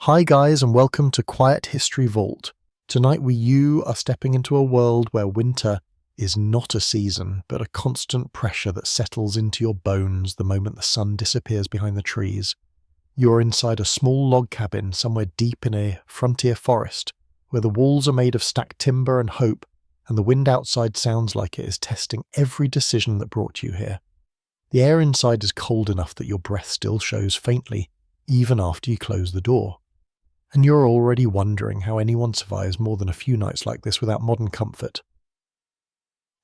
Hi guys, and welcome to Quiet History Vault. Tonight you are stepping into a world where winter is not a season, but a constant pressure that settles into your bones the moment the sun disappears behind the trees. You're inside a small log cabin somewhere deep in a frontier forest, where the walls are made of stacked timber and hope, and the wind outside sounds like it is testing every decision that brought you here. The air inside is cold enough that your breath still shows faintly, even after you close the door. And you're already wondering how anyone survives more than a few nights like this without modern comfort.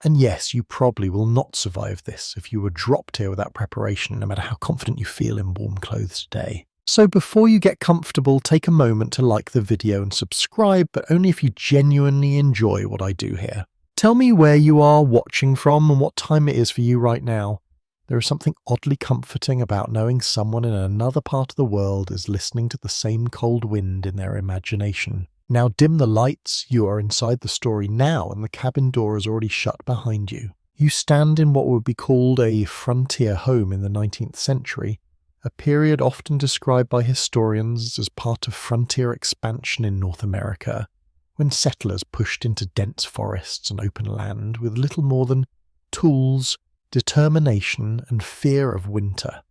And yes, you probably will not survive this if you were dropped here without preparation, no matter how confident you feel in warm clothes today. So before you get comfortable, take a moment to like the video and subscribe, but only if you genuinely enjoy what I do here. Tell me where you are watching from and what time it is for you right now. There is something oddly comforting about knowing someone in another part of the world is listening to the same cold wind in their imagination. Now dim the lights, you are inside the story now, and the cabin door is already shut behind you. You stand in what would be called a frontier home in the 19th century, a period often described by historians as part of frontier expansion in North America, when settlers pushed into dense forests and open land with little more than tools, determination, and fear of winter.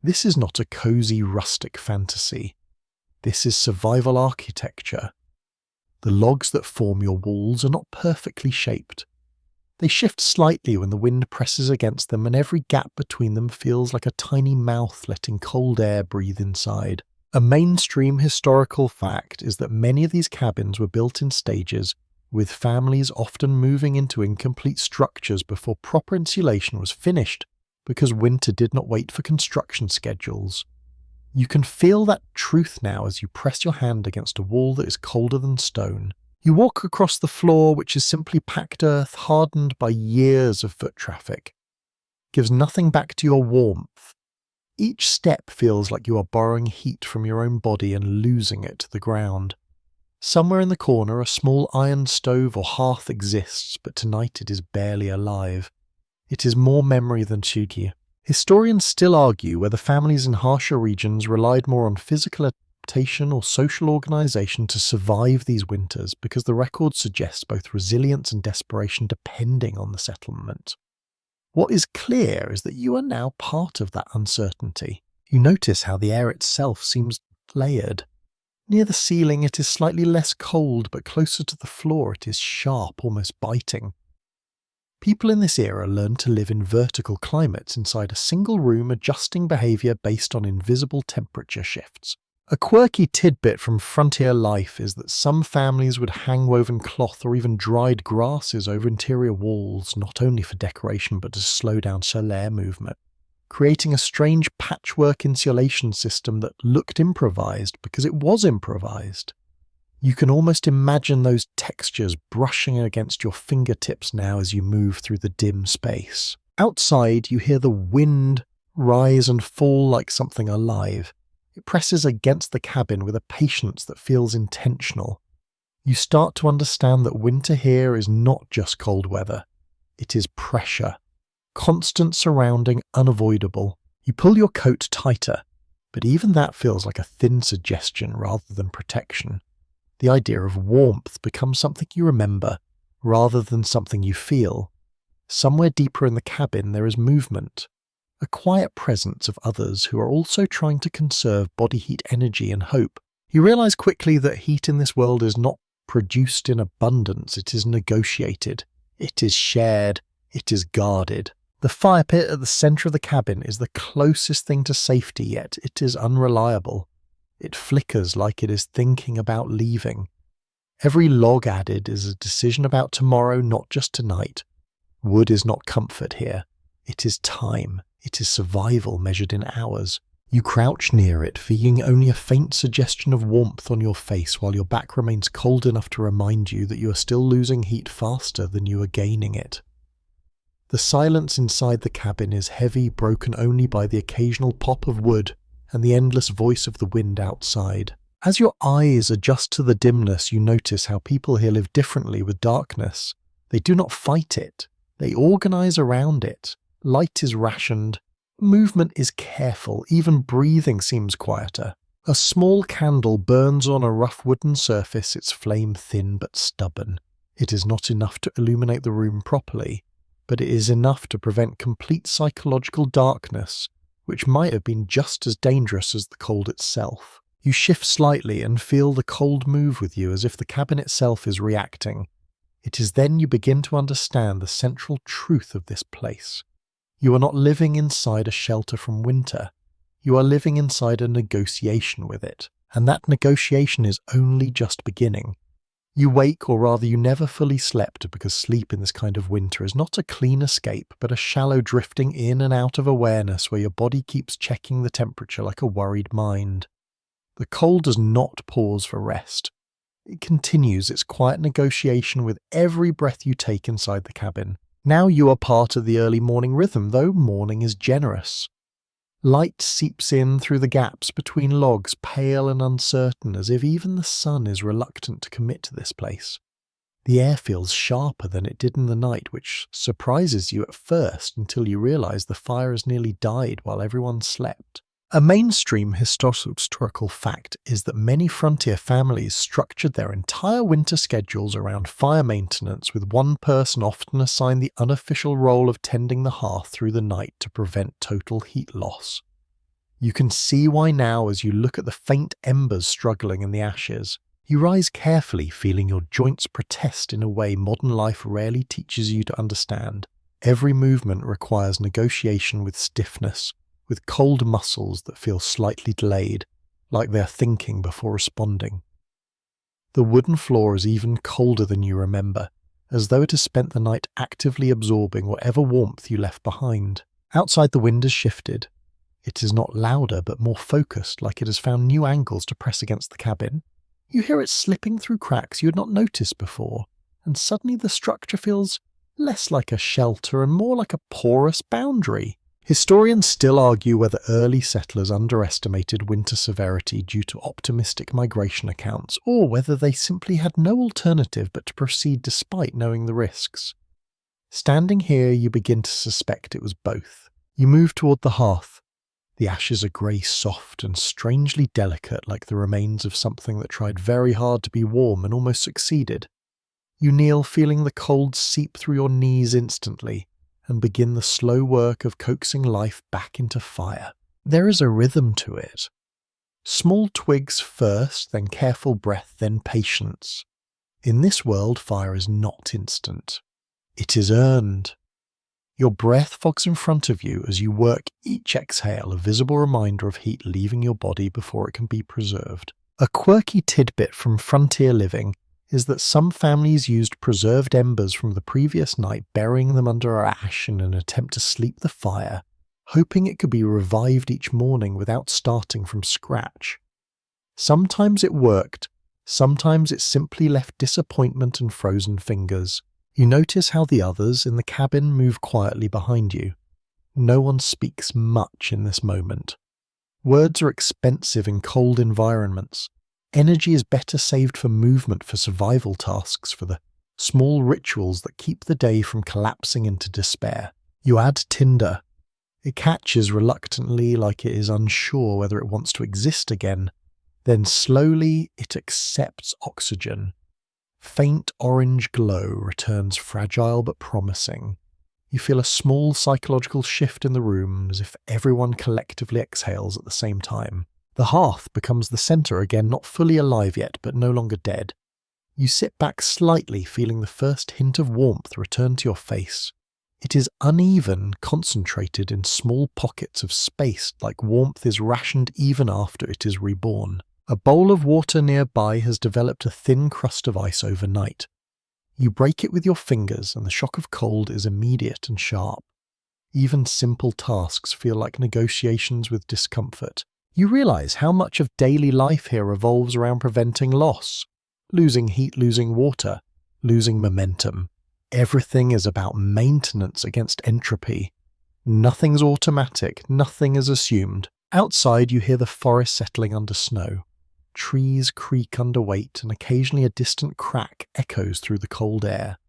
This is not a cozy rustic fantasy. This is survival architecture. The logs that form your walls are not perfectly shaped. They shift slightly when the wind presses against them, and every gap between them feels like a tiny mouth letting cold air breathe inside. A mainstream historical fact is that many of these cabins were built in stages, with families often moving into incomplete structures before proper insulation was finished, because winter did not wait for construction schedules. You can feel that truth now as you press your hand against a wall that is colder than stone. You walk across the floor, which is simply packed earth hardened by years of foot traffic. It gives nothing back to your warmth. Each step feels like you are borrowing heat from your own body and losing it to the ground. Somewhere in the corner a small iron stove or hearth exists, but tonight it is barely alive. It is more memory than Chugi. Historians still argue whether families in harsher regions relied more on physical adaptation or social organisation to survive these winters, because the record suggests both resilience and desperation depending on the settlement. What is clear is that you are now part of that uncertainty. You notice how the air itself seems layered. Near the ceiling it is slightly less cold, but closer to the floor it is sharp, almost biting. People in this era learned to live in vertical climates inside a single room, adjusting behaviour based on invisible temperature shifts. A quirky tidbit from frontier life is that some families would hang woven cloth or even dried grasses over interior walls, not only for decoration but to slow down air movement, creating a strange patchwork insulation system that looked improvised because it was improvised. You can almost imagine those textures brushing against your fingertips now as you move through the dim space. Outside, you hear the wind rise and fall like something alive. It presses against the cabin with a patience that feels intentional. You start to understand that winter here is not just cold weather. It is pressure. Constant surrounding, unavoidable. You pull your coat tighter, but even that feels like a thin suggestion rather than protection. The idea of warmth becomes something you remember, rather than something you feel. Somewhere deeper in the cabin there is movement, a quiet presence of others who are also trying to conserve body heat energy and hope. You realize quickly that heat in this world is not produced in abundance, it is negotiated, it is shared, it is guarded. The fire pit at the centre of the cabin is the closest thing to safety, yet it is unreliable. It flickers like it is thinking about leaving. Every log added is a decision about tomorrow, not just tonight. Wood is not comfort here. It is time. It is survival measured in hours. You crouch near it, feeling only a faint suggestion of warmth on your face while your back remains cold enough to remind you that you are still losing heat faster than you are gaining it. The silence inside the cabin is heavy, broken only by the occasional pop of wood and the endless voice of the wind outside. As your eyes adjust to the dimness, you notice how people here live differently with darkness. They do not fight it. They organise around it. Light is rationed. Movement is careful. Even breathing seems quieter. A small candle burns on a rough wooden surface, its flame thin but stubborn. It is not enough to illuminate the room properly, but it is enough to prevent complete psychological darkness, which might have been just as dangerous as the cold itself. You shift slightly and feel the cold move with you as if the cabin itself is reacting. It is then you begin to understand the central truth of this place. You are not living inside a shelter from winter. You are living inside a negotiation with it, and that negotiation is only just beginning. You wake, or rather you never fully slept, because sleep in this kind of winter is not a clean escape, but a shallow drifting in and out of awareness where your body keeps checking the temperature like a worried mind. The cold does not pause for rest. It continues its quiet negotiation with every breath you take inside the cabin. Now you are part of the early morning rhythm, though morning is generous. Light seeps in through the gaps between logs, pale and uncertain, as if even the sun is reluctant to commit to this place. The air feels sharper than it did in the night, which surprises you at first until you realize the fire has nearly died while everyone slept. A mainstream historical fact is that many frontier families structured their entire winter schedules around fire maintenance, with one person often assigned the unofficial role of tending the hearth through the night to prevent total heat loss. You can see why now as you look at the faint embers struggling in the ashes. You rise carefully, feeling your joints protest in a way modern life rarely teaches you to understand. Every movement requires negotiation with stiffness, with cold muscles that feel slightly delayed, like they're thinking before responding. The wooden floor is even colder than you remember, as though it has spent the night actively absorbing whatever warmth you left behind. Outside, the wind has shifted. It is not louder but more focused, like it has found new angles to press against the cabin. You hear it slipping through cracks you had not noticed before, and suddenly the structure feels less like a shelter and more like a porous boundary. Historians still argue whether early settlers underestimated winter severity due to optimistic migration accounts, or whether they simply had no alternative but to proceed despite knowing the risks. Standing here, you begin to suspect it was both. You move toward the hearth. The ashes are grey, soft and strangely delicate, like the remains of something that tried very hard to be warm and almost succeeded. You kneel, feeling the cold seep through your knees instantly, and begin the slow work of coaxing life back into fire. There is a rhythm to it. Small twigs first, then careful breath, then patience. In this world, fire is not instant. It is earned. Your breath fogs in front of you as you work each exhale, a visible reminder of heat leaving your body before it can be preserved. A quirky tidbit from frontier living is that some families used preserved embers from the previous night, burying them under ash in an attempt to sleep the fire, hoping it could be revived each morning without starting from scratch. Sometimes it worked, sometimes it simply left disappointment and frozen fingers. You notice how the others in the cabin move quietly behind you. No one speaks much in this moment. Words are expensive in cold environments. Energy is better saved for movement, for survival tasks, for the small rituals that keep the day from collapsing into despair. You add tinder. It catches reluctantly, like it is unsure whether it wants to exist again. Then slowly it accepts oxygen. Faint orange glow returns, fragile but promising. You feel a small psychological shift in the room, as if everyone collectively exhales at the same time. The hearth becomes the centre again, not fully alive yet, but no longer dead. You sit back slightly, feeling the first hint of warmth return to your face. It is uneven, concentrated in small pockets of space, like warmth is rationed even after it is reborn. A bowl of water nearby has developed a thin crust of ice overnight. You break it with your fingers, and the shock of cold is immediate and sharp. Even simple tasks feel like negotiations with discomfort. You realize how much of daily life here revolves around preventing loss. Losing heat, losing water, losing momentum. Everything is about maintenance against entropy. Nothing's automatic, nothing is assumed. Outside, you hear the forest settling under snow. Trees creak under weight, and occasionally a distant crack echoes through the cold air.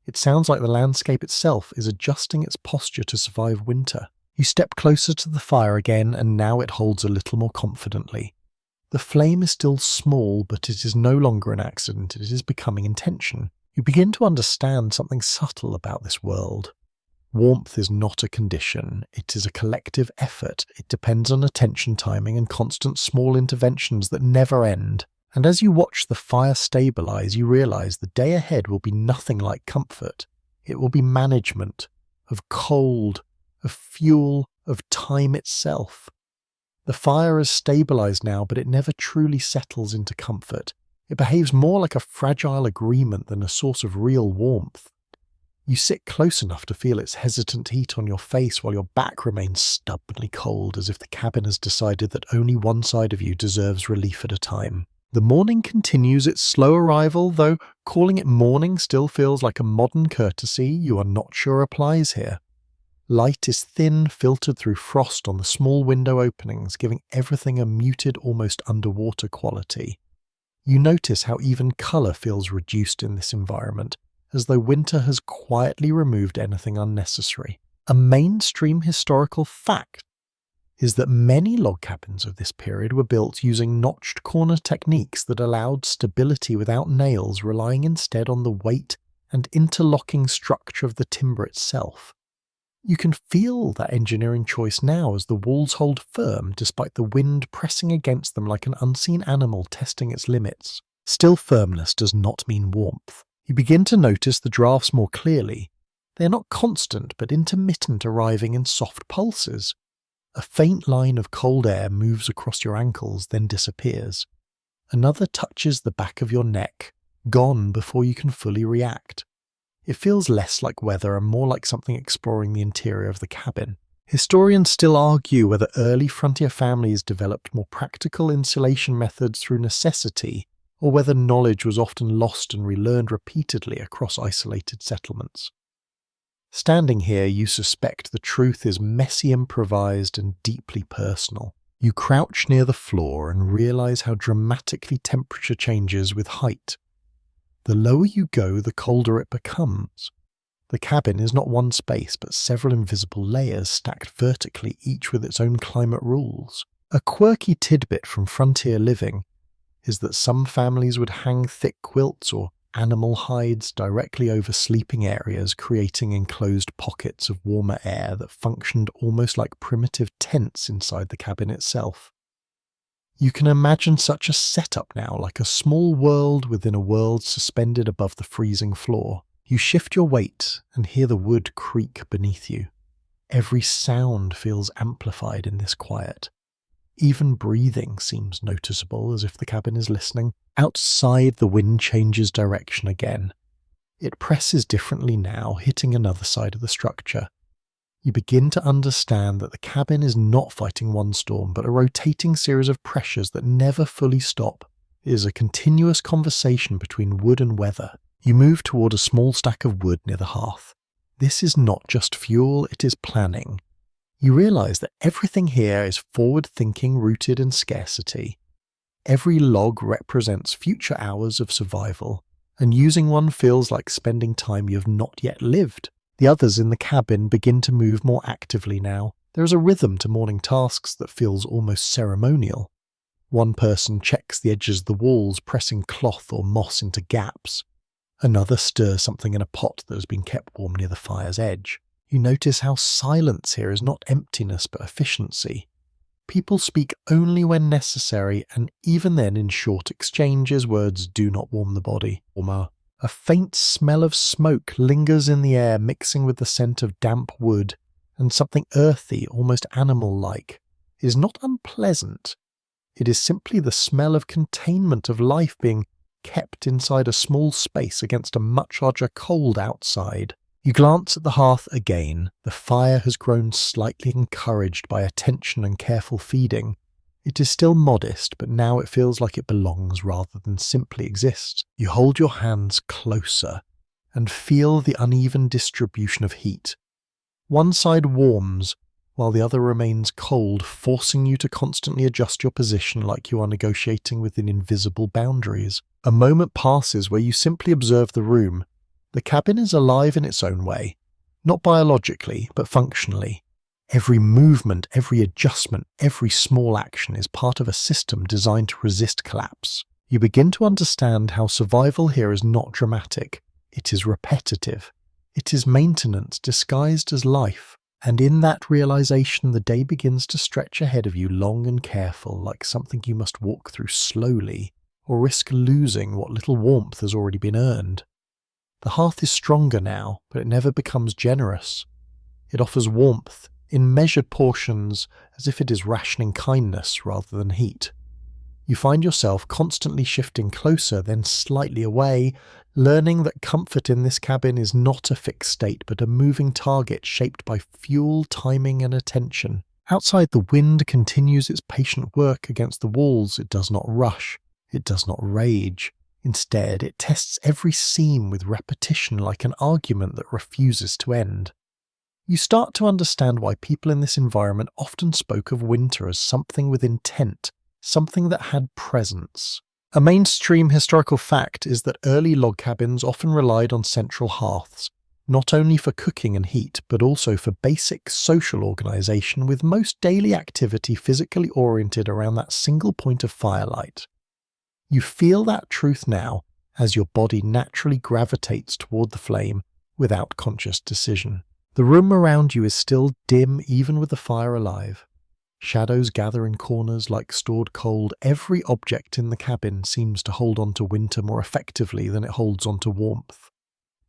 It sounds like the landscape itself is adjusting its posture to survive winter. You step closer to the fire again, and now it holds a little more confidently. The flame is still small, but it is no longer an accident, it is becoming intention. You begin to understand something subtle about this world. Warmth is not a condition, it is a collective effort. It depends on attention timing and constant small interventions that never end. And as you watch the fire stabilize, you realize the day ahead will be nothing like comfort. It will be management of cold, of fuel, of time itself. The fire is stabilized now, but it never truly settles into comfort. It behaves more like a fragile agreement than a source of real warmth. You sit close enough to feel its hesitant heat on your face while your back remains stubbornly cold, as if the cabin has decided that only one side of you deserves relief at a time. The morning continues its slow arrival, though calling it morning still feels like a modern courtesy you are not sure applies here. Light is thin, filtered through frost on the small window openings, giving everything a muted, almost underwater quality. You notice how even colour feels reduced in this environment, as though winter has quietly removed anything unnecessary. A mainstream historical fact is that many log cabins of this period were built using notched corner techniques that allowed stability without nails, relying instead on the weight and interlocking structure of the timber itself. You can feel that engineering choice now as the walls hold firm despite the wind pressing against them like an unseen animal testing its limits. Still, firmness does not mean warmth. You begin to notice the drafts more clearly. They are not constant but intermittent, arriving in soft pulses. A faint line of cold air moves across your ankles, then disappears. Another touches the back of your neck, gone before you can fully react. It feels less like weather and more like something exploring the interior of the cabin. Historians still argue whether early frontier families developed more practical insulation methods through necessity, or whether knowledge was often lost and relearned repeatedly across isolated settlements. Standing here, you suspect the truth is messy, improvised, and deeply personal. You crouch near the floor and realize how dramatically temperature changes with height. The lower you go, the colder it becomes. The cabin is not one space, but several invisible layers stacked vertically, each with its own climate rules. A quirky tidbit from frontier living is that some families would hang thick quilts or animal hides directly over sleeping areas, creating enclosed pockets of warmer air that functioned almost like primitive tents inside the cabin itself. You can imagine such a setup now, like a small world within a world suspended above the freezing floor. You shift your weight and hear the wood creak beneath you. Every sound feels amplified in this quiet. Even breathing seems noticeable, as if the cabin is listening. Outside, the wind changes direction again. It presses differently now, hitting another side of the structure. You begin to understand that the cabin is not fighting one storm, but a rotating series of pressures that never fully stop. It is a continuous conversation between wood and weather. You move toward a small stack of wood near the hearth. This is not just fuel, it is planning. You realize that everything here is forward-thinking, rooted in scarcity. Every log represents future hours of survival, and using one feels like spending time you have not yet lived. The others in the cabin begin to move more actively now. There is a rhythm to morning tasks that feels almost ceremonial. One person checks the edges of the walls, pressing cloth or moss into gaps. Another stirs something in a pot that has been kept warm near the fire's edge. You notice how silence here is not emptiness but efficiency. People speak only when necessary, and even then in short exchanges words do not warm the body. A faint smell of smoke lingers in the air, mixing with the scent of damp wood and something earthy, almost animal-like. It is not unpleasant. It is simply the smell of containment, of life being kept inside a small space against a much larger cold outside. You glance at the hearth again. The fire has grown slightly encouraged by attention and careful feeding. It is still modest, but now it feels like it belongs rather than simply exists. You hold your hands closer and feel the uneven distribution of heat. One side warms, while the other remains cold, forcing you to constantly adjust your position like you are negotiating within invisible boundaries. A moment passes where you simply observe the room. The cabin is alive in its own way, not biologically, but functionally. Every movement, every adjustment, every small action is part of a system designed to resist collapse. You begin to understand how survival here is not dramatic. It is repetitive. It is maintenance disguised as life. And in that realization, the day begins to stretch ahead of you long and careful, like something you must walk through slowly, or risk losing what little warmth has already been earned. The hearth is stronger now, but it never becomes generous. It offers warmth, in measured portions, as if it is rationing kindness rather than heat. You find yourself constantly shifting closer, then slightly away, learning that comfort in this cabin is not a fixed state, but a moving target shaped by fuel, timing, and attention. Outside, the wind continues its patient work against the walls. It does not rush. It does not rage. Instead, it tests every seam with repetition like an argument that refuses to end. You start to understand why people in this environment often spoke of winter as something with intent, something that had presence. A mainstream historical fact is that early log cabins often relied on central hearths, not only for cooking and heat, but also for basic social organization, with most daily activity physically oriented around that single point of firelight. You feel that truth now as your body naturally gravitates toward the flame without conscious decision. The room around you is still dim even with the fire alive. Shadows gather in corners like stored cold. Every object in the cabin seems to hold on to winter more effectively than it holds on to warmth.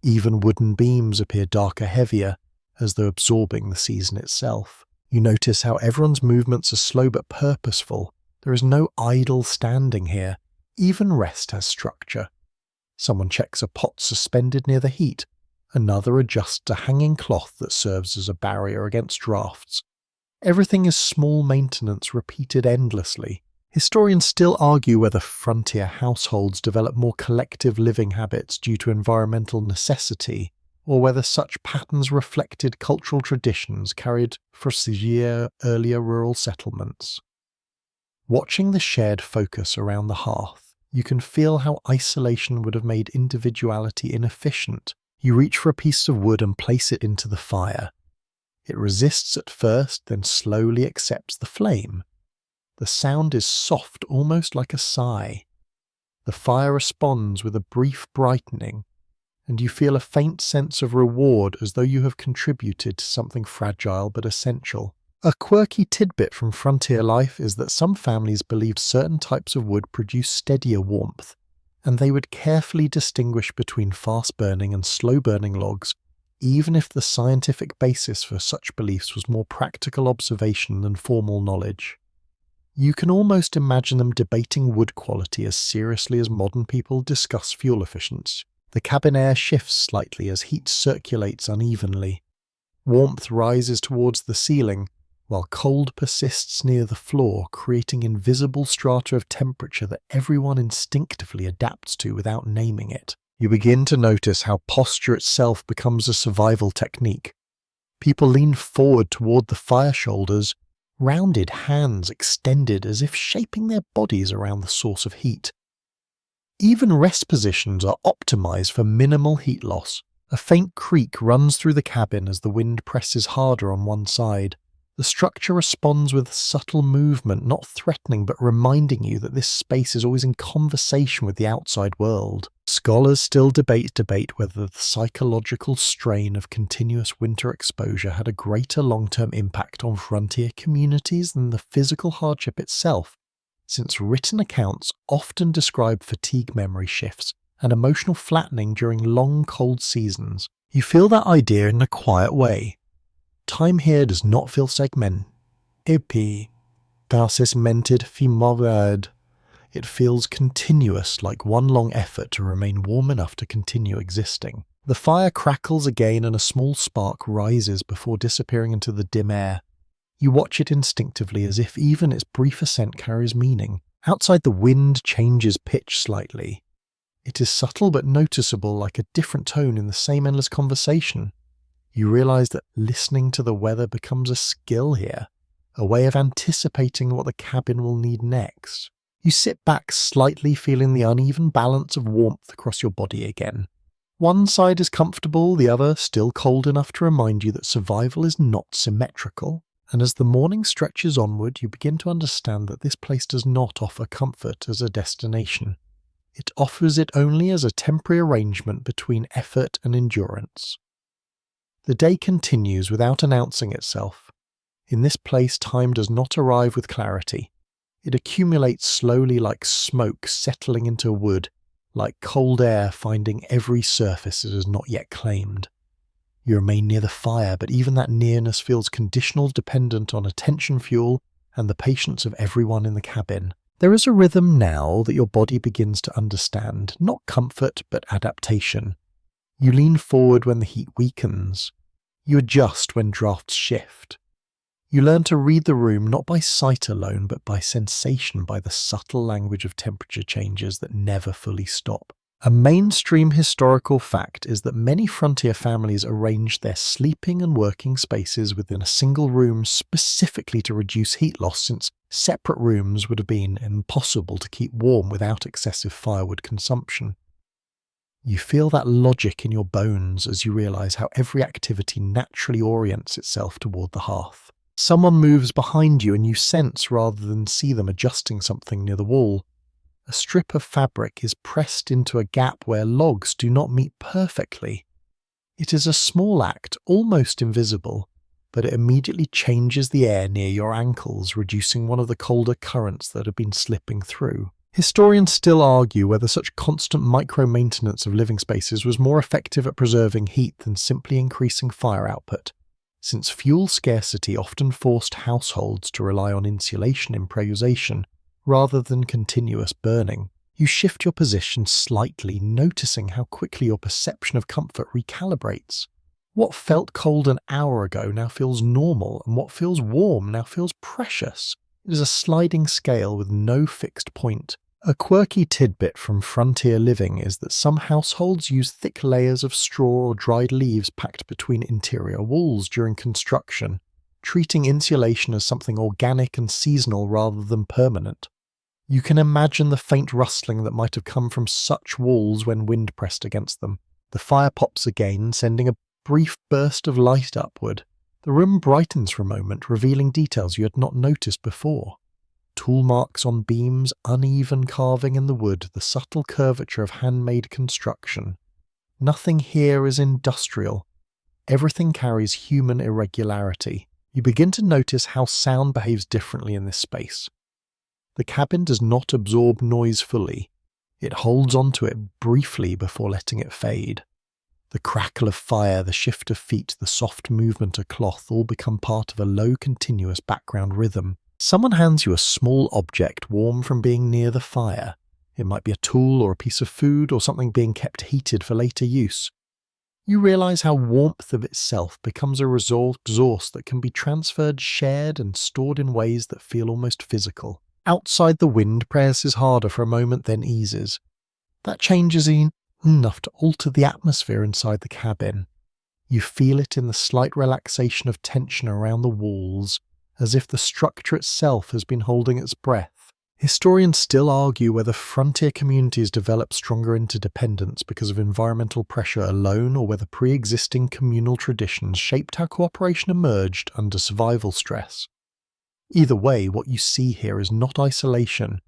Even wooden beams appear darker, heavier, as though absorbing the season itself. You notice how everyone's movements are slow but purposeful. There is no idle standing here. Even rest has structure. Someone checks a pot suspended near the heat. Another adjusts a hanging cloth that serves as a barrier against drafts. Everything is small maintenance repeated endlessly. Historians still argue whether frontier households develop more collective living habits due to environmental necessity, or whether such patterns reflected cultural traditions carried for earlier rural settlements. Watching the shared focus around the hearth, you can feel how isolation would have made individuality inefficient. You reach for a piece of wood and place it into the fire. It resists at first, then slowly accepts the flame. The sound is soft, almost like a sigh. The fire responds with a brief brightening, and you feel a faint sense of reward as though you have contributed to something fragile but essential. A quirky tidbit from frontier life is that some families believed certain types of wood produce steadier warmth, and they would carefully distinguish between fast-burning and slow-burning logs, even if the scientific basis for such beliefs was more practical observation than formal knowledge. You can almost imagine them debating wood quality as seriously as modern people discuss fuel efficiency. The cabin air shifts slightly as heat circulates unevenly. Warmth rises towards the ceiling, while cold persists near the floor, creating invisible strata of temperature that everyone instinctively adapts to without naming it. You begin to notice how posture itself becomes a survival technique. People lean forward toward the fire shoulders, rounded hands extended as if shaping their bodies around the source of heat. Even rest positions are optimized for minimal heat loss. A faint creak runs through the cabin as the wind presses harder on one side. The structure responds with subtle movement, not threatening but reminding you that this space is always in conversation with the outside world. Scholars still debate whether the psychological strain of continuous winter exposure had a greater long-term impact on frontier communities than the physical hardship itself, since written accounts often describe fatigue memory shifts and emotional flattening during long cold seasons. You feel that idea in a quiet way. Time here does not feel segmented. It feels continuous, like one long effort to remain warm enough to continue existing. The fire crackles again and a small spark rises before disappearing into the dim air. You watch it instinctively as if even its brief ascent carries meaning. Outside, the wind changes pitch slightly. It is subtle but noticeable, like a different tone in the same endless conversation. You realize that listening to the weather becomes a skill here, a way of anticipating what the cabin will need next. You sit back slightly, feeling the uneven balance of warmth across your body again. One side is comfortable, the other still cold enough to remind you that survival is not symmetrical. And as the morning stretches onward, you begin to understand that this place does not offer comfort as a destination. It offers it only as a temporary arrangement between effort and endurance. The day continues without announcing itself. In this place, time does not arrive with clarity. It accumulates slowly like smoke settling into wood, like cold air finding every surface it has not yet claimed. You remain near the fire, but even that nearness feels conditional, dependent on attention fuel and the patience of everyone in the cabin. There is a rhythm now that your body begins to understand, not comfort but adaptation. You lean forward when the heat weakens. You adjust when drafts shift. You learn to read the room not by sight alone, but by sensation, by the subtle language of temperature changes that never fully stop. A mainstream historical fact is that many frontier families arranged their sleeping and working spaces within a single room specifically to reduce heat loss, since separate rooms would have been impossible to keep warm without excessive firewood consumption. You feel that logic in your bones as you realize how every activity naturally orients itself toward the hearth. Someone moves behind you and you sense rather than see them adjusting something near the wall. A strip of fabric is pressed into a gap where logs do not meet perfectly. It is a small act, almost invisible, but it immediately changes the air near your ankles, reducing one of the colder currents that have been slipping through. Historians still argue whether such constant micro-maintenance of living spaces was more effective at preserving heat than simply increasing fire output, since fuel scarcity often forced households to rely on insulation improvisation rather than continuous burning. You shift your position slightly, noticing how quickly your perception of comfort recalibrates. What felt cold an hour ago now feels normal, and what feels warm now feels precious. It is a sliding scale with no fixed point. A quirky tidbit from frontier living is that some households use thick layers of straw or dried leaves packed between interior walls during construction, treating insulation as something organic and seasonal rather than permanent. You can imagine the faint rustling that might have come from such walls when wind pressed against them. The fire pops again, sending a brief burst of light upward. The room brightens for a moment, revealing details you had not noticed before. Tool marks on beams, uneven carving in the wood, the subtle curvature of handmade construction. Nothing here is industrial. Everything carries human irregularity. You begin to notice how sound behaves differently in this space. The cabin does not absorb noise fully. It holds onto it briefly before letting it fade. The crackle of fire, the shift of feet, the soft movement of cloth all become part of a low, continuous background rhythm. Someone hands you a small object warm from being near the fire. It might be a tool or a piece of food or something being kept heated for later use. You realize how warmth of itself becomes a resource that can be transferred, shared, and stored in ways that feel almost physical. Outside, the wind presses harder for a moment, then eases. That change is enough to alter the atmosphere inside the cabin. You feel it in the slight relaxation of tension around the walls, as if the structure itself has been holding its breath. Historians still argue whether frontier communities developed stronger interdependence because of environmental pressure alone, or whether pre-existing communal traditions shaped how cooperation emerged under survival stress. Either way, what you see here is not isolation.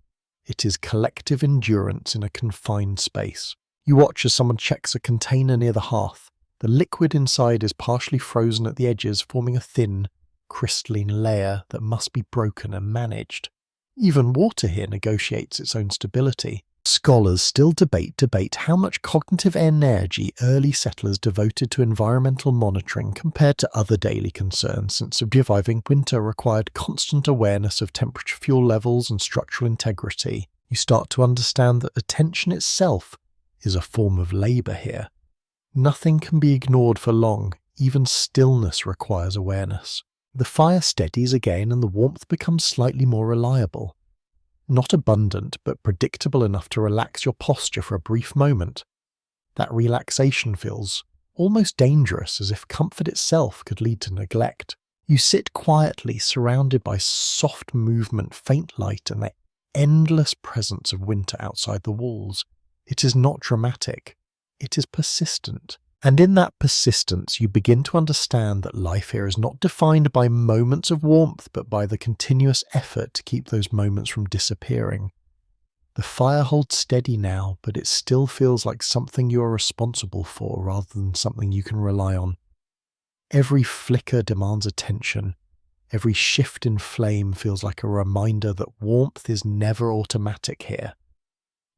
It is collective endurance in a confined space. You watch as someone checks a container near the hearth. The liquid inside is partially frozen at the edges, forming a thin, crystalline layer that must be broken and managed. Even water here negotiates its own stability. Scholars still debate how much cognitive energy early settlers devoted to environmental monitoring compared to other daily concerns, since surviving winter required constant awareness of temperature, fuel levels, and structural integrity. You start to understand that attention itself is a form of labor here. Nothing can be ignored for long. Even stillness requires awareness. The fire steadies again and the warmth becomes slightly more reliable. Not abundant, but predictable enough to relax your posture for a brief moment. That relaxation feels almost dangerous, as if comfort itself could lead to neglect. You sit quietly, surrounded by soft movement, faint light, and the endless presence of winter outside the walls. It is not dramatic. It is persistent. And in that persistence, you begin to understand that life here is not defined by moments of warmth, but by the continuous effort to keep those moments from disappearing. The fire holds steady now, but it still feels like something you are responsible for rather than something you can rely on. Every flicker demands attention. Every shift in flame feels like a reminder that warmth is never automatic here.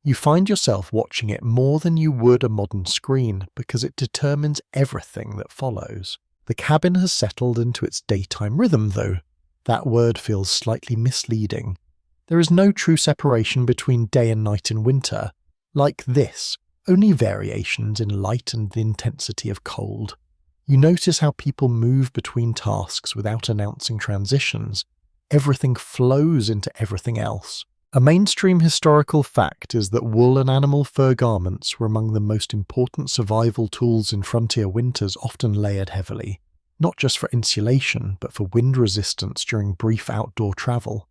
You find yourself watching it more than you would a modern screen because it determines everything that follows. The cabin has settled into its daytime rhythm, though. That word feels slightly misleading. There is no true separation between day and night in winter. Like this, only variations in light and the intensity of cold. You notice how people move between tasks without announcing transitions. Everything flows into everything else. A mainstream historical fact is that wool and animal fur garments were among the most important survival tools in frontier winters, often layered heavily, not just for insulation, but for wind resistance during brief outdoor travel.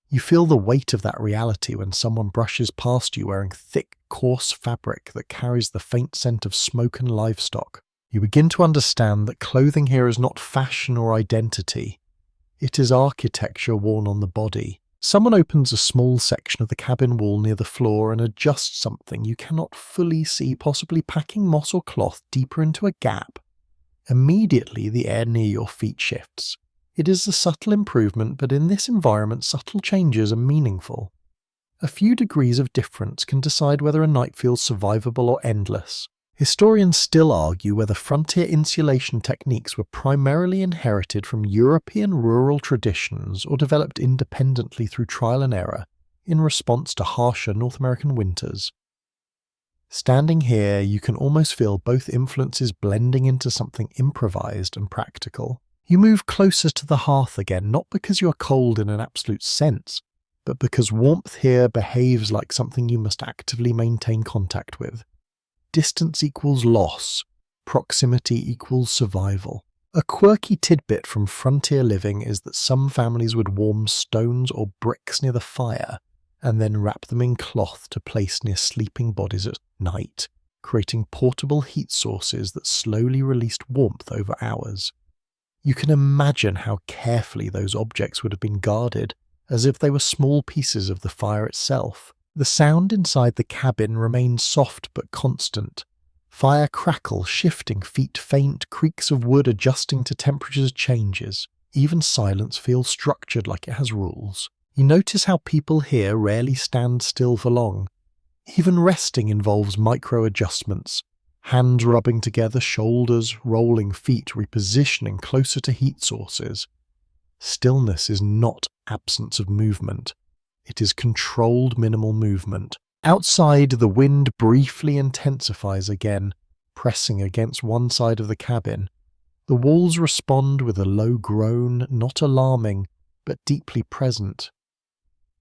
You feel the weight of that reality when someone brushes past you wearing thick, coarse fabric that carries the faint scent of smoke and livestock. You begin to understand that clothing here is not fashion or identity. It is architecture worn on the body. Someone opens a small section of the cabin wall near the floor and adjusts something you cannot fully see, possibly packing moss or cloth deeper into a gap. Immediately, the air near your feet shifts. It is a subtle improvement, but in this environment, subtle changes are meaningful. A few degrees of difference can decide whether a night feels survivable or endless. Historians still argue whether frontier insulation techniques were primarily inherited from European rural traditions or developed independently through trial and error in response to harsher North American winters. Standing here, you can almost feel both influences blending into something improvised and practical. You move closer to the hearth again, not because you are cold in an absolute sense, but because warmth here behaves like something you must actively maintain contact with. Distance equals loss, proximity equals survival. A quirky tidbit from frontier living is that some families would warm stones or bricks near the fire and then wrap them in cloth to place near sleeping bodies at night, creating portable heat sources that slowly released warmth over hours. You can imagine how carefully those objects would have been guarded, as if they were small pieces of the fire itself. The sound inside the cabin remains soft but constant. Fire crackles, shifting, feet faint, creaks of wood adjusting to temperature changes. Even silence feels structured like it has rules. You notice how people here rarely stand still for long. Even resting involves micro-adjustments. Hands rubbing together, shoulders rolling, feet repositioning closer to heat sources. Stillness is not absence of movement. It is controlled minimal movement. Outside, the wind briefly intensifies again, pressing against one side of the cabin. The walls respond with a low groan, not alarming, but deeply present.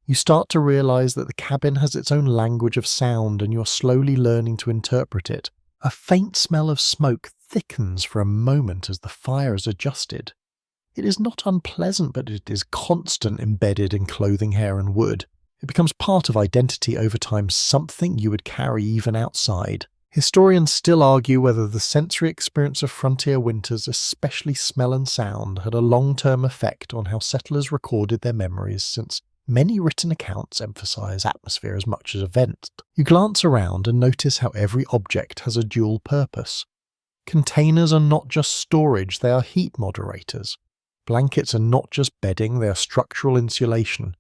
You start to realize that the cabin has its own language of sound, and you're slowly learning to interpret it. A faint smell of smoke thickens for a moment as the fire is adjusted. It is not unpleasant, but it is constant, embedded in clothing, hair and wood. It becomes part of identity over time, something you would carry even outside. Historians still argue whether the sensory experience of frontier winters, especially smell and sound, had a long-term effect on how settlers recorded their memories, since many written accounts emphasize atmosphere as much as event. You glance around and notice how every object has a dual purpose. Containers are not just storage, they are heat moderators. Blankets are not just bedding, they are structural insulation.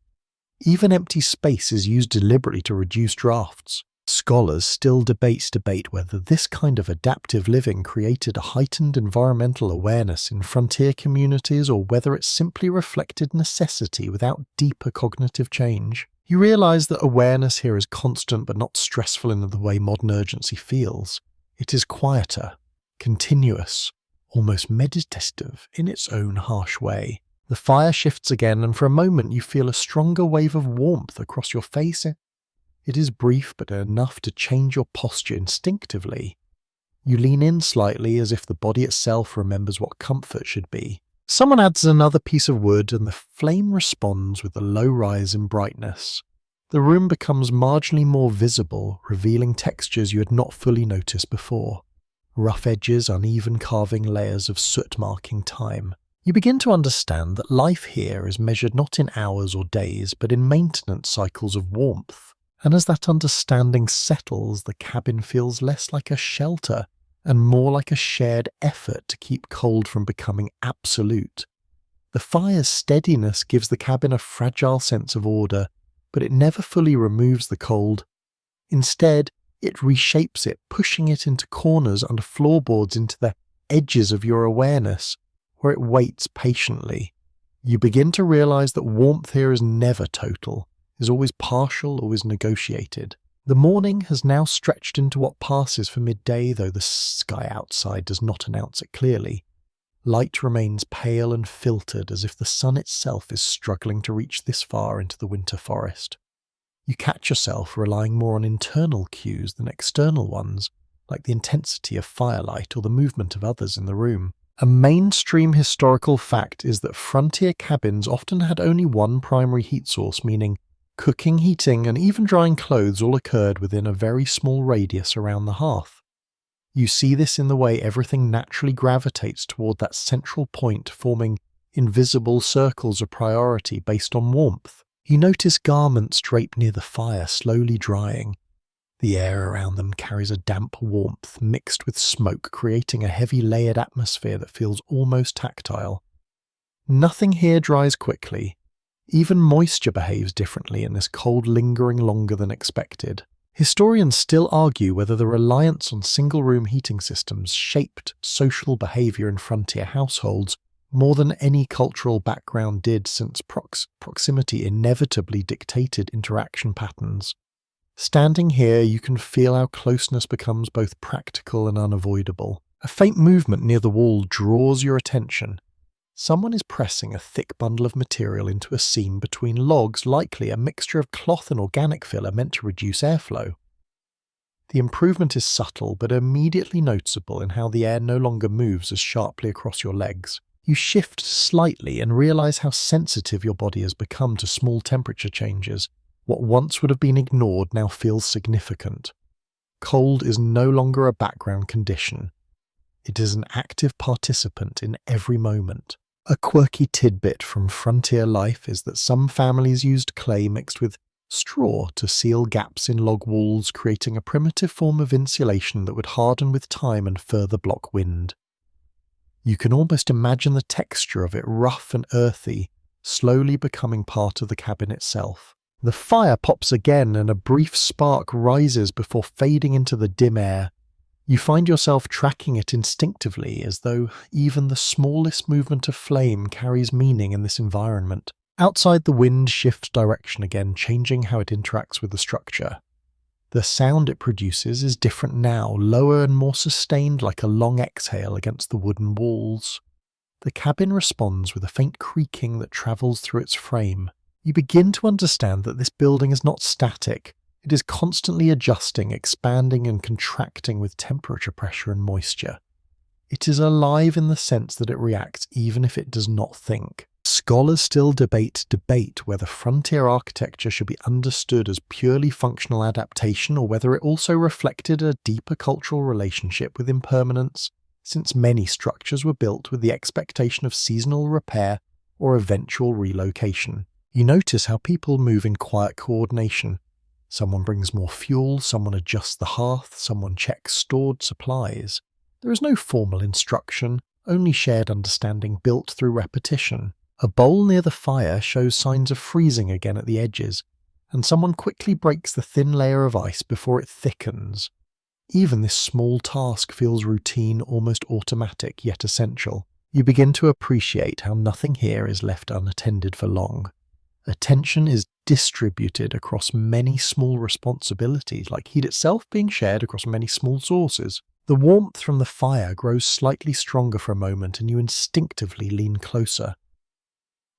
Even empty space is used deliberately to reduce drafts. Scholars still debate whether this kind of adaptive living created a heightened environmental awareness in frontier communities or whether it simply reflected necessity without deeper cognitive change. You realize that awareness here is constant but not stressful in the way modern urgency feels. It is quieter, continuous, almost meditative in its own harsh way. The fire shifts again, and for a moment you feel a stronger wave of warmth across your face. It is brief, but enough to change your posture instinctively. You lean in slightly, as if the body itself remembers what comfort should be. Someone adds another piece of wood, and the flame responds with a low rise in brightness. The room becomes marginally more visible, revealing textures you had not fully noticed before. rough edges, uneven carving layers of soot marking time. You begin to understand that life here is measured not in hours or days, but in maintenance cycles of warmth. And as that understanding settles, the cabin feels less like a shelter and more like a shared effort to keep cold from becoming absolute. The fire's steadiness gives the cabin a fragile sense of order, but it never fully removes the cold. Instead, it reshapes it, pushing it into corners under floorboards, into the edges of your awareness, where it waits patiently. You begin to realize that warmth here is never total, is always partial, always negotiated. The morning has now stretched into what passes for midday, though the sky outside does not announce it clearly. Light remains pale and filtered, as if the sun itself is struggling to reach this far into the winter forest. You catch yourself relying more on internal cues than external ones, like the intensity of firelight or the movement of others in the room. A mainstream historical fact is that frontier cabins often had only one primary heat source, meaning cooking, heating, and even drying clothes all occurred within a very small radius around the hearth. You see this in the way everything naturally gravitates toward that central point, forming invisible circles of priority based on warmth. You notice garments draped near the fire slowly drying. The air around them carries a damp warmth mixed with smoke, creating a heavy layered atmosphere that feels almost tactile. Nothing here dries quickly. Even moisture behaves differently in this cold lingering longer than expected. Historians still argue whether the reliance on single-room heating systems shaped social behavior in frontier households more than any cultural background did, since proximity inevitably dictated interaction patterns. Standing here, you can feel how closeness becomes both practical and unavoidable. A faint movement near the wall draws your attention. Someone is pressing a thick bundle of material into a seam between logs, likely a mixture of cloth and organic filler meant to reduce airflow. The improvement is subtle, but immediately noticeable in how the air no longer moves as sharply across your legs. You shift slightly and realize how sensitive your body has become to small temperature changes. What once would have been ignored now feels significant. Cold is no longer a background condition. It is an active participant in every moment. A quirky tidbit from frontier life is that some families used clay mixed with straw to seal gaps in log walls, creating a primitive form of insulation that would harden with time and further block wind. You can almost imagine the texture of it, rough and earthy, slowly becoming part of the cabin itself. The fire pops again and a brief spark rises before fading into the dim air. You find yourself tracking it instinctively, as though even the smallest movement of flame carries meaning in this environment. Outside, the wind shifts direction again, changing how it interacts with the structure. The sound it produces is different now, lower and more sustained, like a long exhale against the wooden walls. The cabin responds with a faint creaking that travels through its frame. You begin to understand that this building is not static. It is constantly adjusting, expanding and contracting with temperature, pressure and moisture. It is alive in the sense that it reacts even if it does not think. Scholars still debate whether frontier architecture should be understood as purely functional adaptation or whether it also reflected a deeper cultural relationship with impermanence, since many structures were built with the expectation of seasonal repair or eventual relocation. You notice how people move in quiet coordination. Someone brings more fuel, someone adjusts the hearth, someone checks stored supplies. There is no formal instruction, only shared understanding built through repetition. A bowl near the fire shows signs of freezing again at the edges, and someone quickly breaks the thin layer of ice before it thickens. Even this small task feels routine, almost automatic, yet essential. You begin to appreciate how nothing here is left unattended for long. Attention is distributed across many small responsibilities, like heat itself being shared across many small sources. The warmth from the fire grows slightly stronger for a moment, and you instinctively lean closer.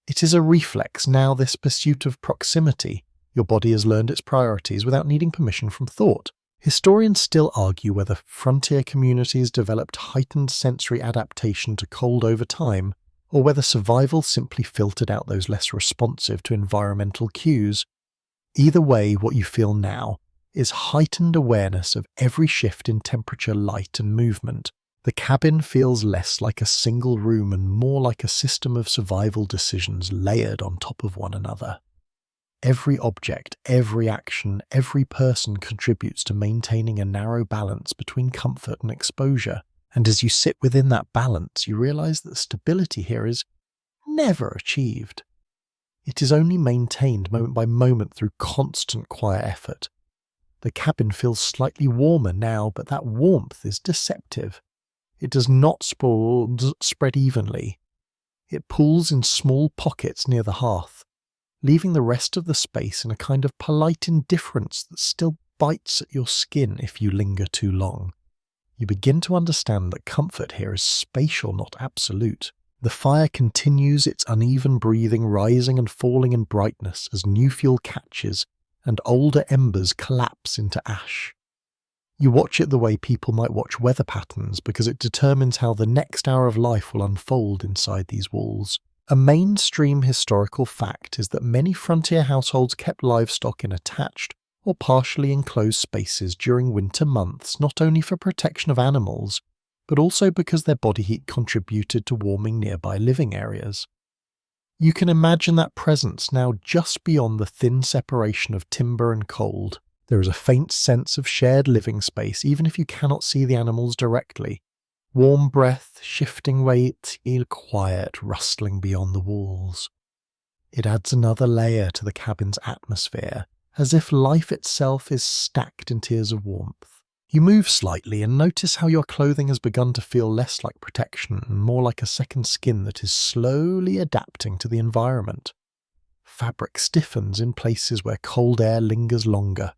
It is a reflex now, this pursuit of proximity. Your body has learned its priorities without needing permission from thought. Historians still argue whether frontier communities developed heightened sensory adaptation to cold over time, or whether survival simply filtered out those less responsive to environmental cues. Either way, what you feel now is heightened awareness of every shift in temperature, light and movement. The cabin feels less like a single room and more like a system of survival decisions layered on top of one another. Every object, every action, every person contributes to maintaining a narrow balance between comfort and exposure. And as you sit within that balance, you realize that stability here is never achieved. It is only maintained moment by moment through constant quiet effort. The cabin feels slightly warmer now, but that warmth is deceptive. It does not spread evenly. It pools in small pockets near the hearth, leaving the rest of the space in a kind of polite indifference that still bites at your skin if you linger too long. You begin to understand that comfort here is spatial, not absolute. The fire continues its uneven breathing, rising and falling in brightness as new fuel catches and older embers collapse into ash. You watch it the way people might watch weather patterns because it determines how the next hour of life will unfold inside these walls. A mainstream historical fact is that many frontier households kept livestock in attached or partially enclosed spaces during winter months, not only for protection of animals, but also because their body heat contributed to warming nearby living areas. You can imagine that presence now just beyond the thin separation of timber and cold. There is a faint sense of shared living space, even if you cannot see the animals directly. Warm breath, shifting weight, quiet rustling beyond the walls. It adds another layer to the cabin's atmosphere, as if life itself is stacked in tiers of warmth. You move slightly and notice how your clothing has begun to feel less like protection and more like a second skin that is slowly adapting to the environment. Fabric stiffens in places where cold air lingers longer.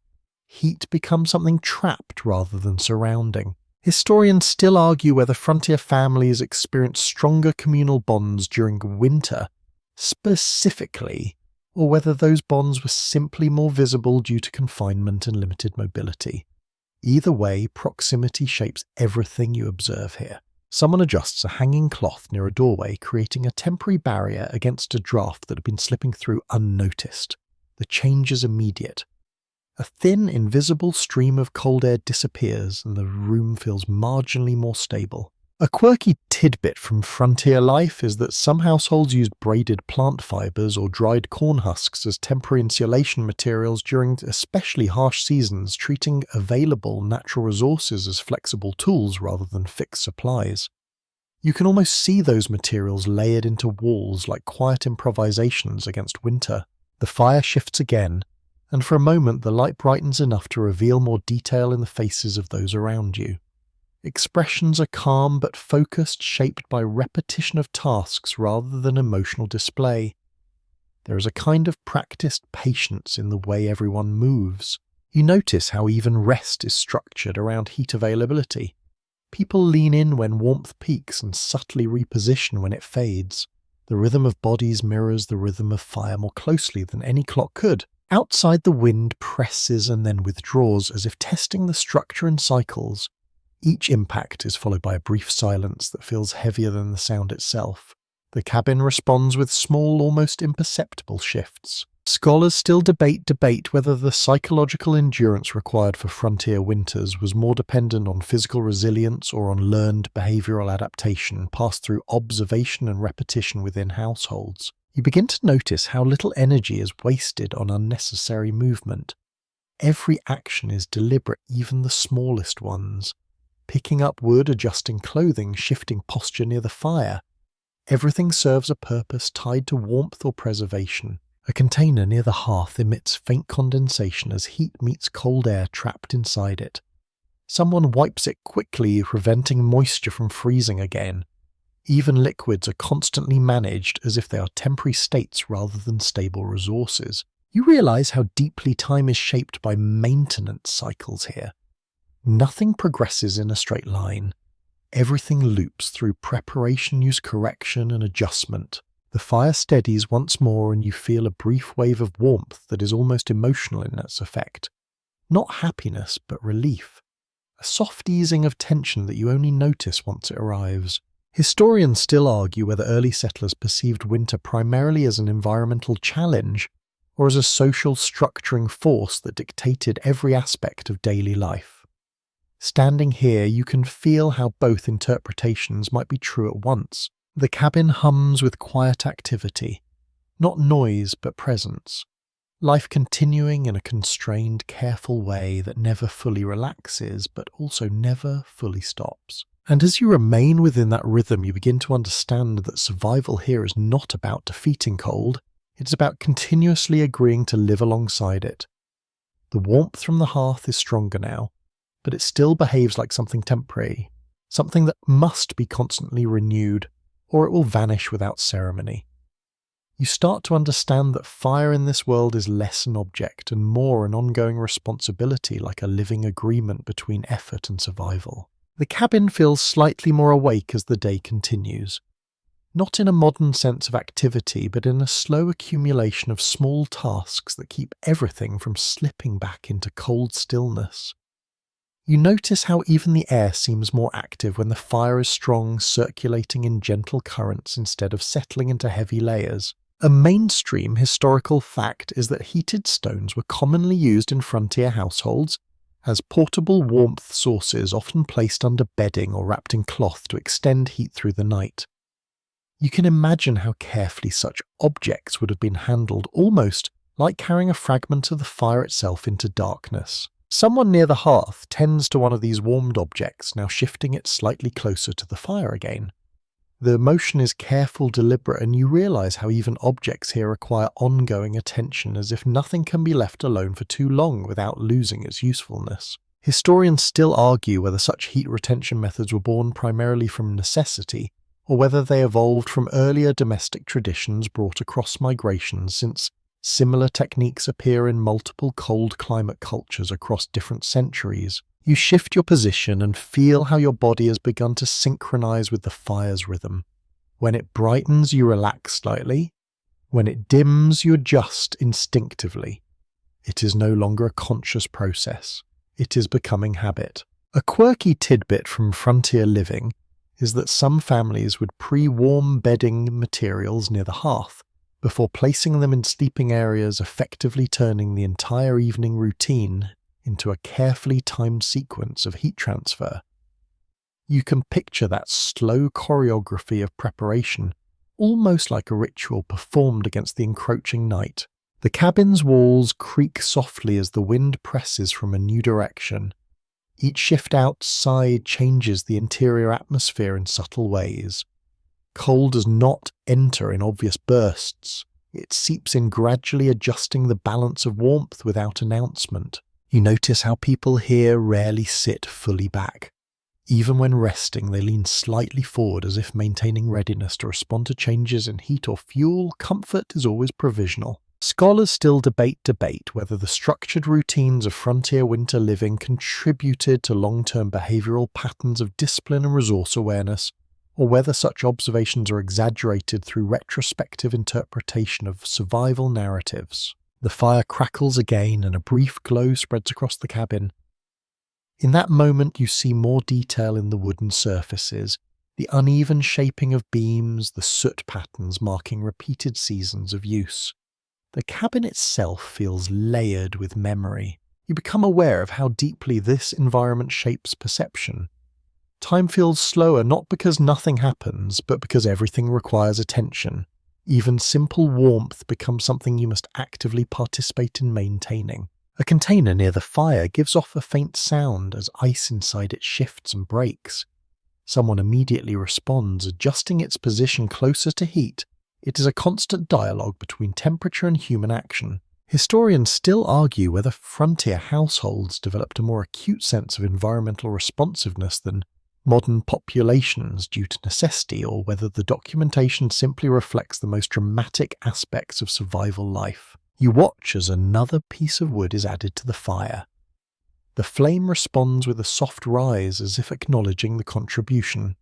Heat becomes something trapped rather than surrounding. Historians still argue whether frontier families experience stronger communal bonds during winter, specifically, or whether those bonds were simply more visible due to confinement and limited mobility. Either way, proximity shapes everything you observe here. Someone adjusts a hanging cloth near a doorway, creating a temporary barrier against a draft that had been slipping through unnoticed. The change is immediate. A thin, invisible stream of cold air disappears and the room feels marginally more stable. A quirky tidbit from frontier life is that some households used braided plant fibers or dried corn husks as temporary insulation materials during especially harsh seasons, treating available natural resources as flexible tools rather than fixed supplies. You can almost see those materials layered into walls like quiet improvisations against winter. The fire shifts again, and for a moment the light brightens enough to reveal more detail in the faces of those around you. Expressions are calm but focused, shaped by repetition of tasks rather than emotional display. There is a kind of practiced patience in the way everyone moves. You notice how even rest is structured around heat availability. People lean in when warmth peaks and subtly reposition when it fades. The rhythm of bodies mirrors the rhythm of fire more closely than any clock could. Outside, the wind presses and then withdraws as if testing the structure in cycles. Each impact is followed by a brief silence that feels heavier than the sound itself. The cabin responds with small, almost imperceptible shifts. Scholars still debate whether the psychological endurance required for frontier winters was more dependent on physical resilience or on learned behavioral adaptation passed through observation and repetition within households. You begin to notice how little energy is wasted on unnecessary movement. Every action is deliberate, even the smallest ones. Picking up wood, adjusting clothing, shifting posture near the fire. Everything serves a purpose tied to warmth or preservation. A container near the hearth emits faint condensation as heat meets cold air trapped inside it. Someone wipes it quickly, preventing moisture from freezing again. Even liquids are constantly managed as if they are temporary states rather than stable resources. You realize how deeply time is shaped by maintenance cycles here. Nothing progresses in a straight line. Everything loops through preparation, use, correction, and adjustment. The fire steadies once more and you feel a brief wave of warmth that is almost emotional in its effect. Not happiness, but relief. A soft easing of tension that you only notice once it arrives. Historians still argue whether early settlers perceived winter primarily as an environmental challenge or as a social structuring force that dictated every aspect of daily life. Standing here, you can feel how both interpretations might be true at once. The cabin hums with quiet activity, not noise but presence. Life continuing in a constrained, careful way that never fully relaxes but also never fully stops. And as you remain within that rhythm, you begin to understand that survival here is not about defeating cold, it's about continuously agreeing to live alongside it. The warmth from the hearth is stronger now, but it still behaves like something temporary, something that must be constantly renewed, or it will vanish without ceremony. You start to understand that fire in this world is less an object and more an ongoing responsibility, like a living agreement between effort and survival. The cabin feels slightly more awake as the day continues. Not in a modern sense of activity, but in a slow accumulation of small tasks that keep everything from slipping back into cold stillness. You notice how even the air seems more active when the fire is strong, circulating in gentle currents instead of settling into heavy layers. A mainstream historical fact is that heated stones were commonly used in frontier households as portable warmth sources, often placed under bedding or wrapped in cloth to extend heat through the night. You can imagine how carefully such objects would have been handled, almost like carrying a fragment of the fire itself into darkness. Someone near the hearth tends to one of these warmed objects, now shifting it slightly closer to the fire again. The motion is careful, deliberate, and you realise how even objects here require ongoing attention, as if nothing can be left alone for too long without losing its usefulness. Historians still argue whether such heat retention methods were born primarily from necessity, or whether they evolved from earlier domestic traditions brought across migrations, since similar techniques appear in multiple cold climate cultures across different centuries. You shift your position and feel how your body has begun to synchronize with the fire's rhythm. When it brightens, you relax slightly. When it dims, you adjust instinctively. It is no longer a conscious process. It is becoming habit. A quirky tidbit from frontier living is that some families would pre-warm bedding materials near the hearth before placing them in sleeping areas, effectively turning the entire evening routine into a carefully timed sequence of heat transfer. You can picture that slow choreography of preparation, almost like a ritual performed against the encroaching night. The cabin's walls creak softly as the wind presses from a new direction. Each shift outside changes the interior atmosphere in subtle ways. Cold does not enter in obvious bursts. It seeps in, gradually adjusting the balance of warmth without announcement. You notice how people here rarely sit fully back. Even when resting, they lean slightly forward as if maintaining readiness to respond to changes in heat or fuel. Comfort is always provisional. Scholars still debate whether the structured routines of frontier winter living contributed to long-term behavioral patterns of discipline and resource awareness, or whether such observations are exaggerated through retrospective interpretation of survival narratives. The fire crackles again and a brief glow spreads across the cabin. In that moment you see more detail in the wooden surfaces, the uneven shaping of beams, the soot patterns marking repeated seasons of use. The cabin itself feels layered with memory. You become aware of how deeply this environment shapes perception. Time feels slower not because nothing happens, but because everything requires attention. Even simple warmth becomes something you must actively participate in maintaining. A container near the fire gives off a faint sound as ice inside it shifts and breaks. Someone immediately responds, adjusting its position closer to heat. It is a constant dialogue between temperature and human action. Historians still argue whether frontier households developed a more acute sense of environmental responsiveness than modern populations due to necessity, or whether the documentation simply reflects the most dramatic aspects of survival life. You watch as another piece of wood is added to the fire. The flame responds with a soft rise as if acknowledging the contribution.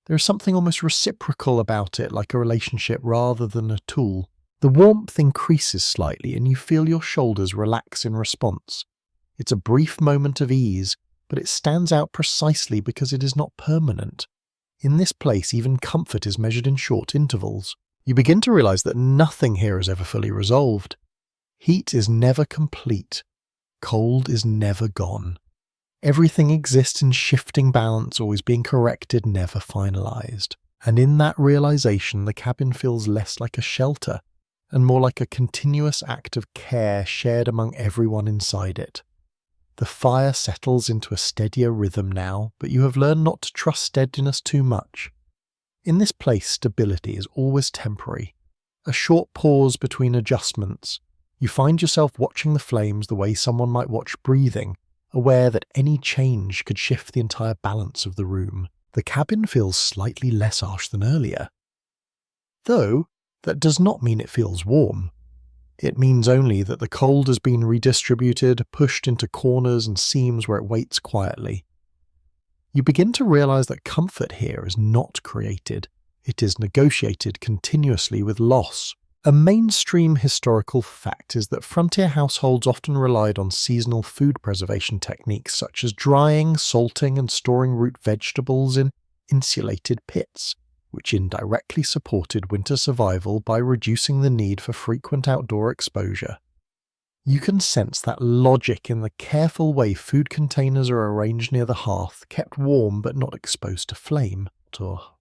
There is something almost reciprocal about it, like a relationship rather than a tool. The warmth increases slightly and you feel your shoulders relax in response. It's a brief moment of ease, but it stands out precisely because it is not permanent. In this place, even comfort is measured in short intervals. You begin to realize that nothing here is ever fully resolved. Heat is never complete. Cold is never gone. Everything exists in shifting balance, always being corrected, never finalized. And in that realization, the cabin feels less like a shelter and more like a continuous act of care shared among everyone inside it. The fire settles into a steadier rhythm now, but you have learned not to trust steadiness too much. In this place, stability is always temporary. A short pause between adjustments. You find yourself watching the flames the way someone might watch breathing, aware that any change could shift the entire balance of the room. The cabin feels slightly less harsh than earlier. Though, that does not mean it feels warm. It means only that the cold has been redistributed, pushed into corners and seams where it waits quietly. You begin to realize that comfort here is not created. It is negotiated continuously with loss. A mainstream historical fact is that frontier households often relied on seasonal food preservation techniques such as drying, salting, and storing root vegetables in insulated pits, which indirectly supported winter survival by reducing the need for frequent outdoor exposure. You can sense that logic in the careful way food containers are arranged near the hearth, kept warm but not exposed to flame.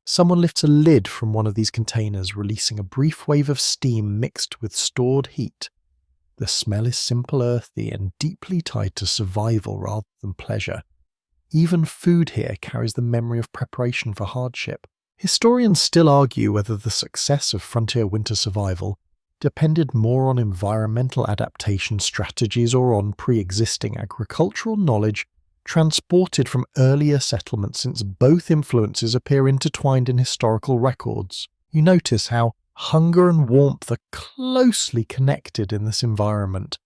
Someone lifts a lid from one of these containers, releasing a brief wave of steam mixed with stored heat. The smell is simple, earthy, and deeply tied to survival rather than pleasure. Even food here carries the memory of preparation for hardship. Historians still argue whether the success of frontier winter survival depended more on environmental adaptation strategies or on pre-existing agricultural knowledge transported from earlier settlements, since both influences appear intertwined in historical records. You notice how hunger and warmth are closely connected in this environment.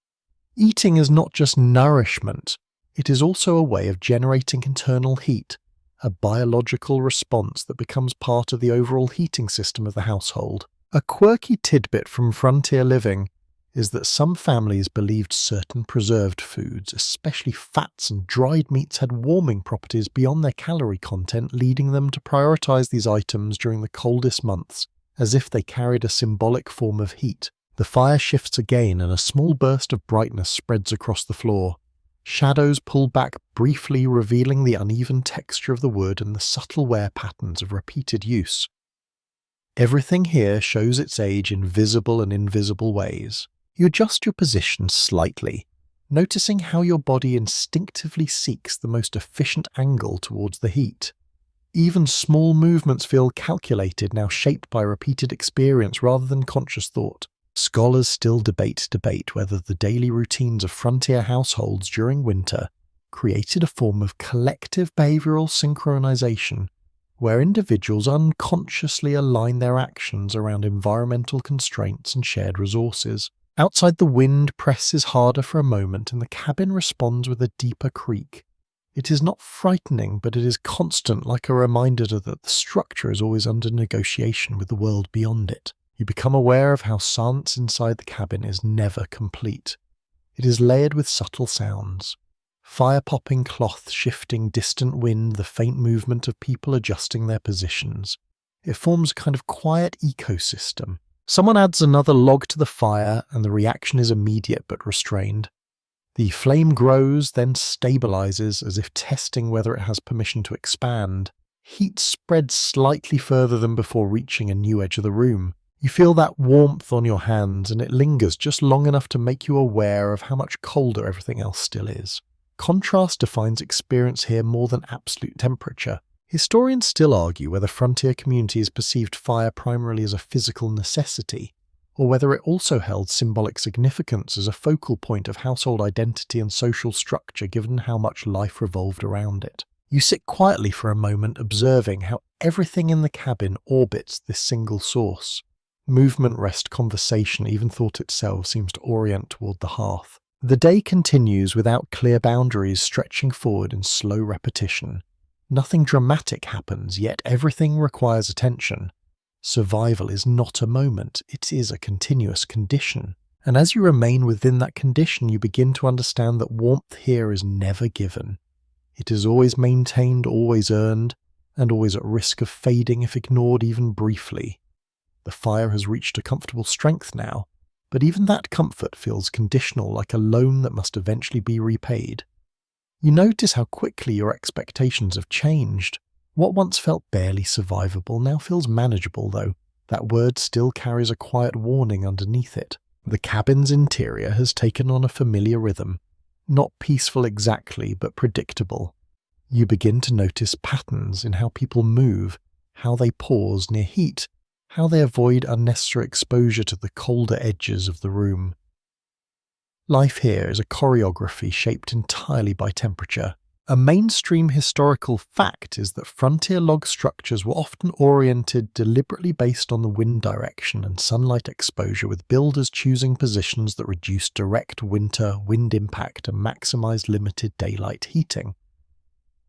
Eating is not just nourishment, it is also a way of generating internal heat, a biological response that becomes part of the overall heating system of the household. A quirky tidbit from frontier living is that some families believed certain preserved foods, especially fats and dried meats, had warming properties beyond their calorie content, leading them to prioritize these items during the coldest months, as if they carried a symbolic form of heat. The fire shifts again and a small burst of brightness spreads across the floor. Shadows pull back briefly, revealing the uneven texture of the wood and the subtle wear patterns of repeated use. Everything here shows its age in visible and invisible ways. You adjust your position slightly, noticing how your body instinctively seeks the most efficient angle towards the heat. Even small movements feel calculated, now shaped by repeated experience rather than conscious thought. Scholars still debate whether the daily routines of frontier households during winter created a form of collective behavioral synchronization, where individuals unconsciously align their actions around environmental constraints and shared resources. Outside, the wind presses harder for a moment and the cabin responds with a deeper creak. It is not frightening, but it is constant, like a reminder that the structure is always under negotiation with the world beyond it. You become aware of how silence inside the cabin is never complete. It is layered with subtle sounds. Fire-popping cloth shifting, distant wind, the faint movement of people adjusting their positions. It forms a kind of quiet ecosystem. Someone adds another log to the fire, and the reaction is immediate but restrained. The flame grows, then stabilizes, as if testing whether it has permission to expand. Heat spreads slightly further than before, reaching a new edge of the room. You feel that warmth on your hands, and it lingers just long enough to make you aware of how much colder everything else still is. Contrast defines experience here more than absolute temperature. Historians still argue whether frontier communities perceived fire primarily as a physical necessity, or whether it also held symbolic significance as a focal point of household identity and social structure, given how much life revolved around it. You sit quietly for a moment, observing how everything in the cabin orbits this single source. Movement, rest, conversation, even thought itself seems to orient toward the hearth. The day continues without clear boundaries, stretching forward in slow repetition. Nothing dramatic happens, yet everything requires attention. Survival is not a moment, it is a continuous condition. And as you remain within that condition, you begin to understand that warmth here is never given. It is always maintained, always earned, and always at risk of fading if ignored even briefly. The fire has reached a comfortable strength now, but even that comfort feels conditional, like a loan that must eventually be repaid. You notice how quickly your expectations have changed. What once felt barely survivable now feels manageable, though. That word still carries a quiet warning underneath it. The cabin's interior has taken on a familiar rhythm. Not peaceful exactly, but predictable. You begin to notice patterns in how people move, how they pause near heat, how they avoid unnecessary exposure to the colder edges of the room. Life here is a choreography shaped entirely by temperature. A mainstream historical fact is that frontier log structures were often oriented deliberately based on the wind direction and sunlight exposure, with builders choosing positions that reduced direct winter wind impact and maximized limited daylight heating.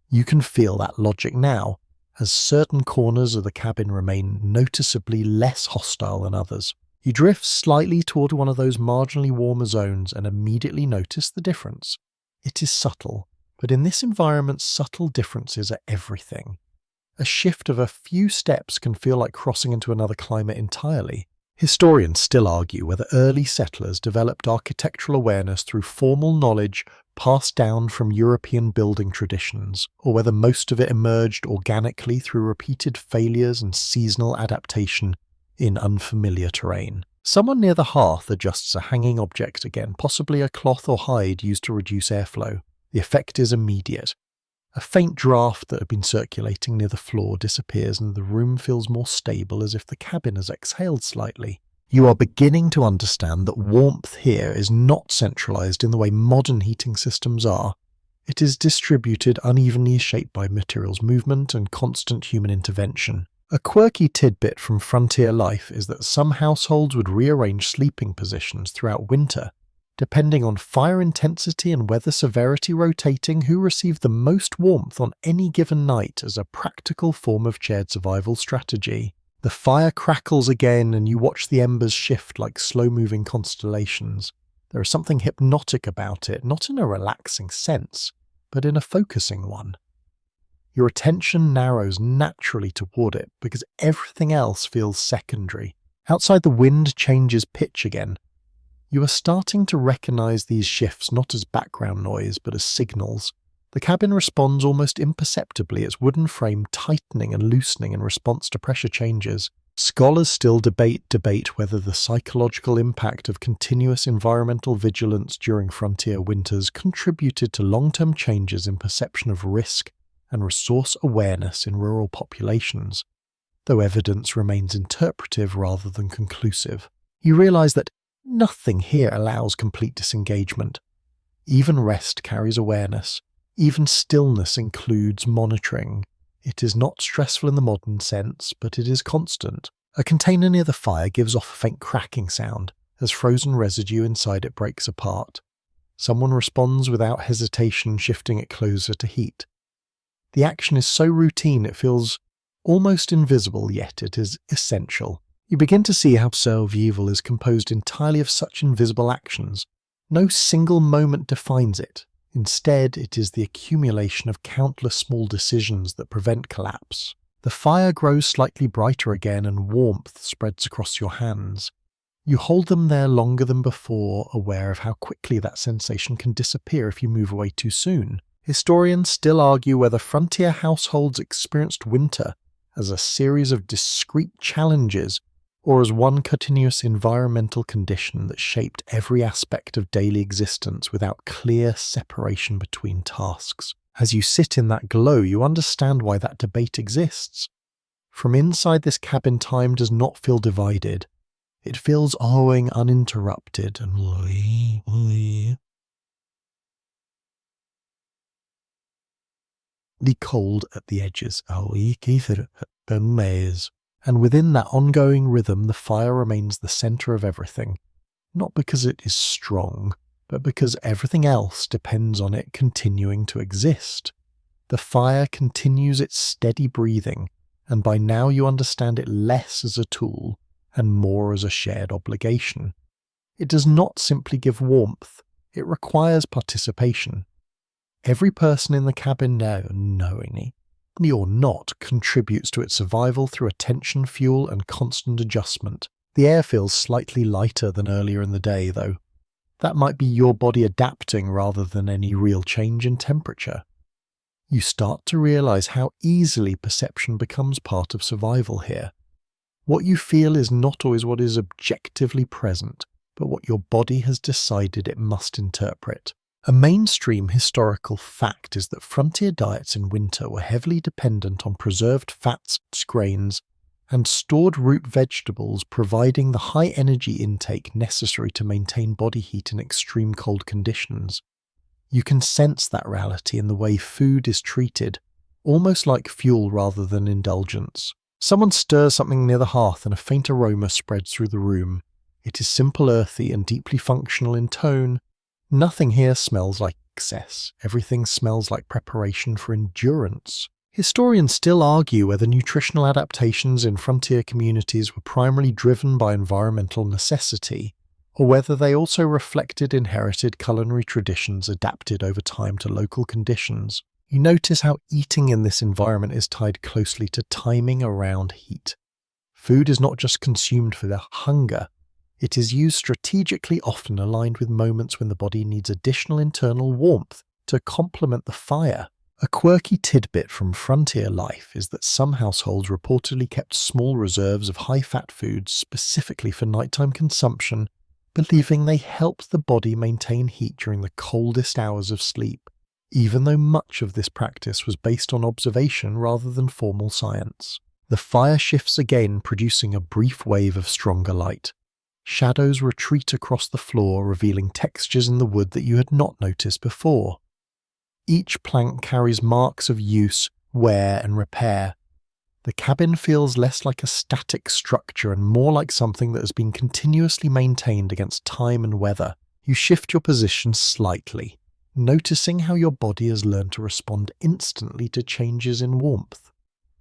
You can feel that logic now, as certain corners of the cabin remain noticeably less hostile than others. You drift slightly toward one of those marginally warmer zones and immediately notice the difference. It is subtle, but in this environment, subtle differences are everything. A shift of a few steps can feel like crossing into another climate entirely. Historians still argue whether early settlers developed architectural awareness through formal knowledge passed down from European building traditions, or whether most of it emerged organically through repeated failures and seasonal adaptation in unfamiliar terrain. Someone near the hearth adjusts a hanging object again, possibly a cloth or hide used to reduce airflow. The effect is immediate. A faint draft that had been circulating near the floor disappears and the room feels more stable, as if the cabin has exhaled slightly. You are beginning to understand that warmth here is not centralized in the way modern heating systems are. It is distributed unevenly, shaped by materials movement and constant human intervention. A quirky tidbit from frontier life is that some households would rearrange sleeping positions throughout winter, depending on fire intensity and weather severity, rotating who received the most warmth on any given night as a practical form of shared survival strategy. The fire crackles again and you watch the embers shift like slow-moving constellations. There is something hypnotic about it, not in a relaxing sense, but in a focusing one. Your attention narrows naturally toward it because everything else feels secondary. Outside, the wind changes pitch again. You are starting to recognize these shifts not as background noise but as signals. The cabin responds almost imperceptibly, its wooden frame tightening and loosening in response to pressure changes. Scholars still debate whether the psychological impact of continuous environmental vigilance during frontier winters contributed to long-term changes in perception of risk and resource awareness in rural populations, though evidence remains interpretive rather than conclusive. You realize that nothing here allows complete disengagement. Even rest carries awareness. Even stillness includes monitoring. It is not stressful in the modern sense, but it is constant. A container near the fire gives off a faint cracking sound as frozen residue inside it breaks apart. Someone responds without hesitation, shifting it closer to heat. The action is so routine it feels almost invisible, yet it is essential. You begin to see how survival is composed entirely of such invisible actions. No single moment defines it. Instead, it is the accumulation of countless small decisions that prevent collapse. The fire grows slightly brighter again and warmth spreads across your hands. You hold them there longer than before, aware of how quickly that sensation can disappear if you move away too soon. Historians still argue whether frontier households experienced winter as a series of discrete challenges or as one continuous environmental condition that shaped every aspect of daily existence without clear separation between tasks. As you sit in that glow, you understand why that debate exists. From inside, this cabin, time does not feel divided. It feels owing uninterrupted and cold at the edges. And within that ongoing rhythm, the fire remains the center of everything. Not because it is strong, but because everything else depends on it continuing to exist. The fire continues its steady breathing, and by now you understand it less as a tool and more as a shared obligation. It does not simply give warmth, it requires participation. Every person in the cabin now, knowingly or not, contributes to its survival through attention, fuel, and constant adjustment. The air feels slightly lighter than earlier in the day, though. That might be your body adapting rather than any real change in temperature. You start to realize how easily perception becomes part of survival here. What you feel is not always what is objectively present, but what your body has decided it must interpret. A mainstream historical fact is that frontier diets in winter were heavily dependent on preserved fats, grains, and stored root vegetables, providing the high energy intake necessary to maintain body heat in extreme cold conditions. You can sense that reality in the way food is treated, almost like fuel rather than indulgence. Someone stirs something near the hearth and a faint aroma spreads through the room. It is simple, earthy, and deeply functional in tone. Nothing here smells like excess. Everything smells like preparation for endurance. Historians still argue whether nutritional adaptations in frontier communities were primarily driven by environmental necessity, or whether they also reflected inherited culinary traditions adapted over time to local conditions. You notice how eating in this environment is tied closely to timing around heat. Food is not just consumed for their hunger, it is used strategically, often aligned with moments when the body needs additional internal warmth to complement the fire. A quirky tidbit from frontier life is that some households reportedly kept small reserves of high-fat foods specifically for nighttime consumption, believing they helped the body maintain heat during the coldest hours of sleep, even though much of this practice was based on observation rather than formal science. The fire shifts again, producing a brief wave of stronger light. Shadows retreat across the floor, revealing textures in the wood that you had not noticed before. Each plank carries marks of use, wear, and repair. The cabin feels less like a static structure and more like something that has been continuously maintained against time and weather. You shift your position slightly, noticing how your body has learned to respond instantly to changes in warmth.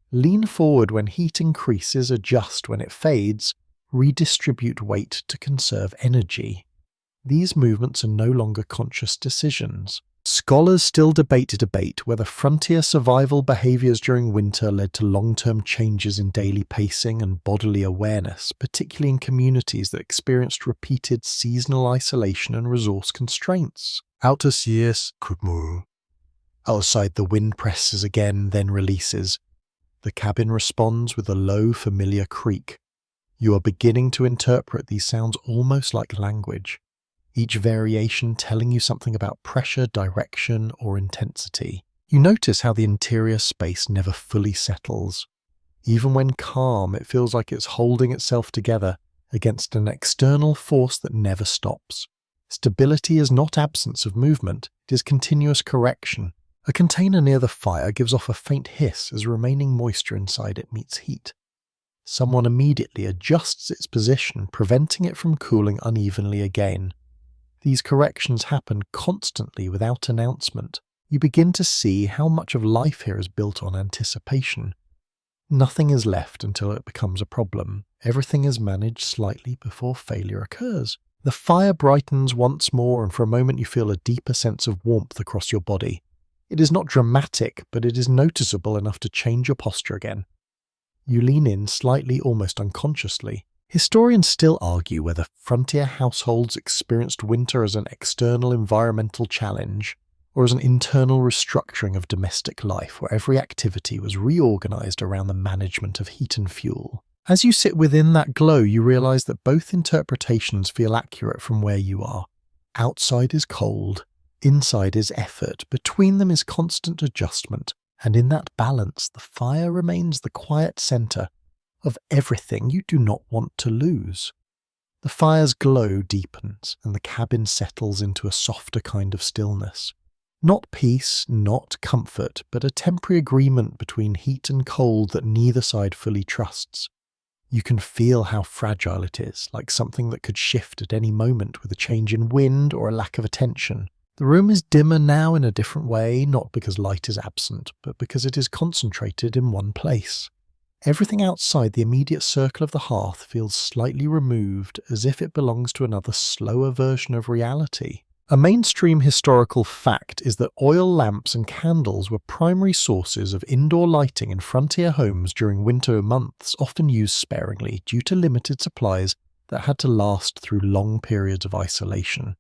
Lean forward when heat increases, adjust when it fades, redistribute weight to conserve energy. These movements are no longer conscious decisions. Scholars still debate whether frontier survival behaviors during winter led to long-term changes in daily pacing and bodily awareness, particularly in communities that experienced repeated seasonal isolation and resource constraints. Outside the wind presses again, then releases. The cabin responds with a low, familiar creak. You are beginning to interpret these sounds almost like language, each variation telling you something about pressure, direction, or intensity. You notice how the interior space never fully settles. Even when calm, it feels like it's holding itself together against an external force that never stops. Stability is not absence of movement, it is continuous correction. A container near the fire gives off a faint hiss as remaining moisture inside it meets heat. Someone immediately adjusts its position, preventing it from cooling unevenly again. These corrections happen constantly without announcement. You begin to see how much of life here is built on anticipation. Nothing is left until it becomes a problem. Everything is managed slightly before failure occurs. The fire brightens once more, and for a moment you feel a deeper sense of warmth across your body. It is not dramatic, but it is noticeable enough to change your posture again. You lean in slightly, almost unconsciously. Historians still argue whether frontier households experienced winter as an external environmental challenge or as an internal restructuring of domestic life where every activity was reorganized around the management of heat and fuel. As you sit within that glow, you realize that both interpretations feel accurate from where you are. Outside is cold, inside is effort, between them is constant adjustment, and in that balance, the fire remains the quiet center of everything you do not want to lose. The fire's glow deepens, and the cabin settles into a softer kind of stillness. Not peace, not comfort, but a temporary agreement between heat and cold that neither side fully trusts. You can feel how fragile it is, like something that could shift at any moment with a change in wind or a lack of attention. The room is dimmer now in a different way, not because light is absent, but because it is concentrated in one place. Everything outside the immediate circle of the hearth feels slightly removed, as if it belongs to another slower version of reality. A mainstream historical fact is that oil lamps and candles were primary sources of indoor lighting in frontier homes during winter months, often used sparingly due to limited supplies that had to last through long periods of isolation.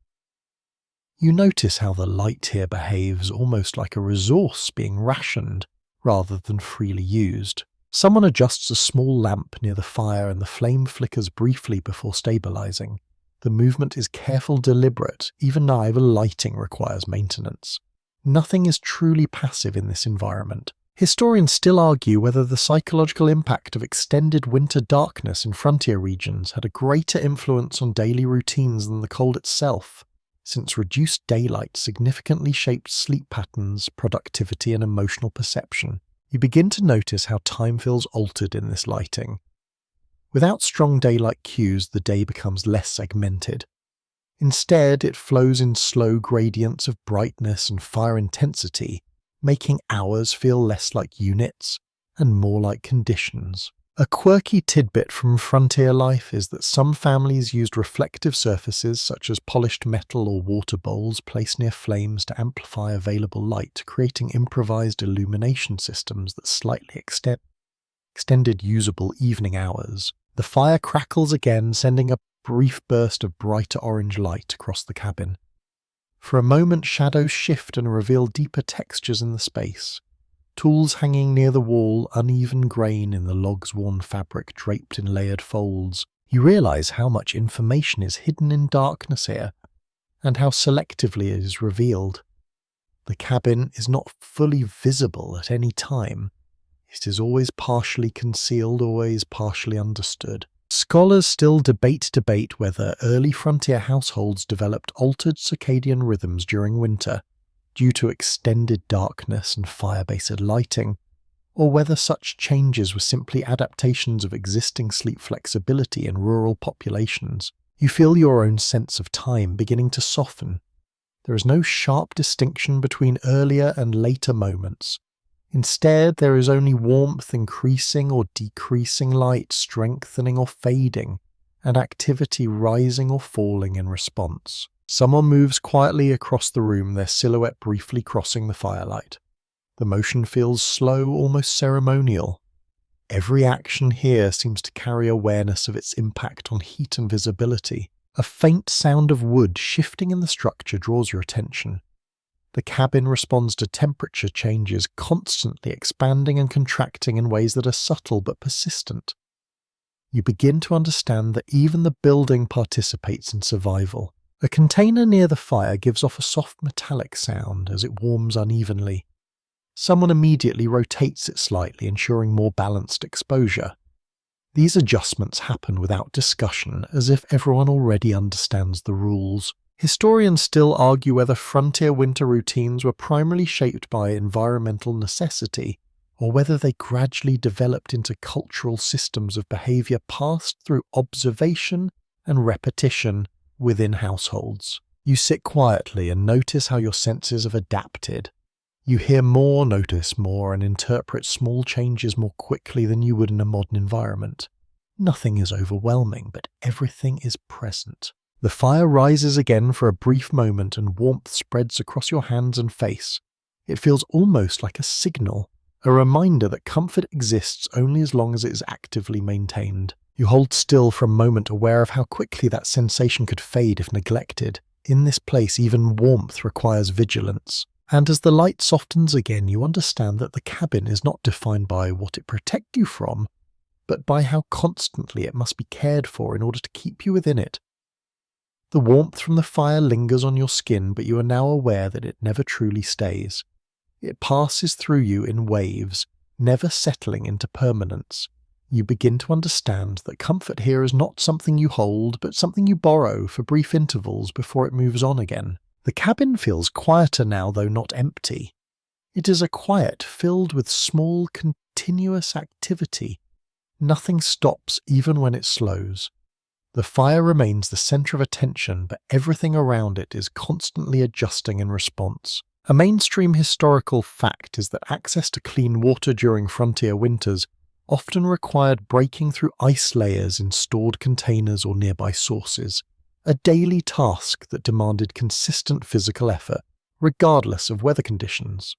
You notice how the light here behaves almost like a resource being rationed rather than freely used. Someone adjusts a small lamp near the fire and the flame flickers briefly before stabilizing. The movement is careful, deliberate, even naval lighting requires maintenance. Nothing is truly passive in this environment. Historians still argue whether the psychological impact of extended winter darkness in frontier regions had a greater influence on daily routines than the cold itself, since reduced daylight significantly shaped sleep patterns, productivity, and emotional perception. You begin to notice how time feels altered in this lighting. Without strong daylight cues, the day becomes less segmented. Instead, it flows in slow gradients of brightness and fire intensity, making hours feel less like units and more like conditions. A quirky tidbit from frontier life is that some families used reflective surfaces such as polished metal or water bowls placed near flames to amplify available light, creating improvised illumination systems that slightly extended usable evening hours. The fire crackles again, sending a brief burst of brighter orange light across the cabin. For a moment, shadows shift and reveal deeper textures in the space. Tools hanging near the wall, uneven grain in the logs-worn fabric draped in layered folds. You realize how much information is hidden in darkness here, and how selectively it is revealed. The cabin is not fully visible at any time. It is always partially concealed, always partially understood. Scholars still debate whether early frontier households developed altered circadian rhythms during winter, due to extended darkness and fire-based lighting, or whether such changes were simply adaptations of existing sleep flexibility in rural populations. You feel your own sense of time beginning to soften. There is no sharp distinction between earlier and later moments. Instead, there is only warmth increasing or decreasing, light strengthening or fading, and activity rising or falling in response. Someone moves quietly across the room, their silhouette briefly crossing the firelight. The motion feels slow, almost ceremonial. Every action here seems to carry awareness of its impact on heat and visibility. A faint sound of wood shifting in the structure draws your attention. The cabin responds to temperature changes, constantly expanding and contracting in ways that are subtle but persistent. You begin to understand that even the building participates in survival. A container near the fire gives off a soft metallic sound as it warms unevenly. Someone immediately rotates it slightly, ensuring more balanced exposure. These adjustments happen without discussion, as if everyone already understands the rules. Historians still argue whether frontier winter routines were primarily shaped by environmental necessity, or whether they gradually developed into cultural systems of behavior passed through observation and repetition within households. You sit quietly and notice how your senses have adapted. You hear more, notice more, and interpret small changes more quickly than you would in a modern environment. Nothing is overwhelming, but everything is present. The fire rises again for a brief moment and warmth spreads across your hands and face. It feels almost like a signal, a reminder that comfort exists only as long as it is actively maintained. You hold still for a moment, aware of how quickly that sensation could fade if neglected. In this place, even warmth requires vigilance. And as the light softens again, you understand that the cabin is not defined by what it protects you from, but by how constantly it must be cared for in order to keep you within it. The warmth from the fire lingers on your skin, but you are now aware that it never truly stays. It passes through you in waves, never settling into permanence. You begin to understand that comfort here is not something you hold, but something you borrow for brief intervals before it moves on again. The cabin feels quieter now, though not empty. It is a quiet filled with small, continuous activity. Nothing stops even when it slows. The fire remains the center of attention, but everything around it is constantly adjusting in response. A mainstream historical fact is that access to clean water during frontier winters often required breaking through ice layers in stored containers or nearby sources, a daily task that demanded consistent physical effort, regardless of weather conditions.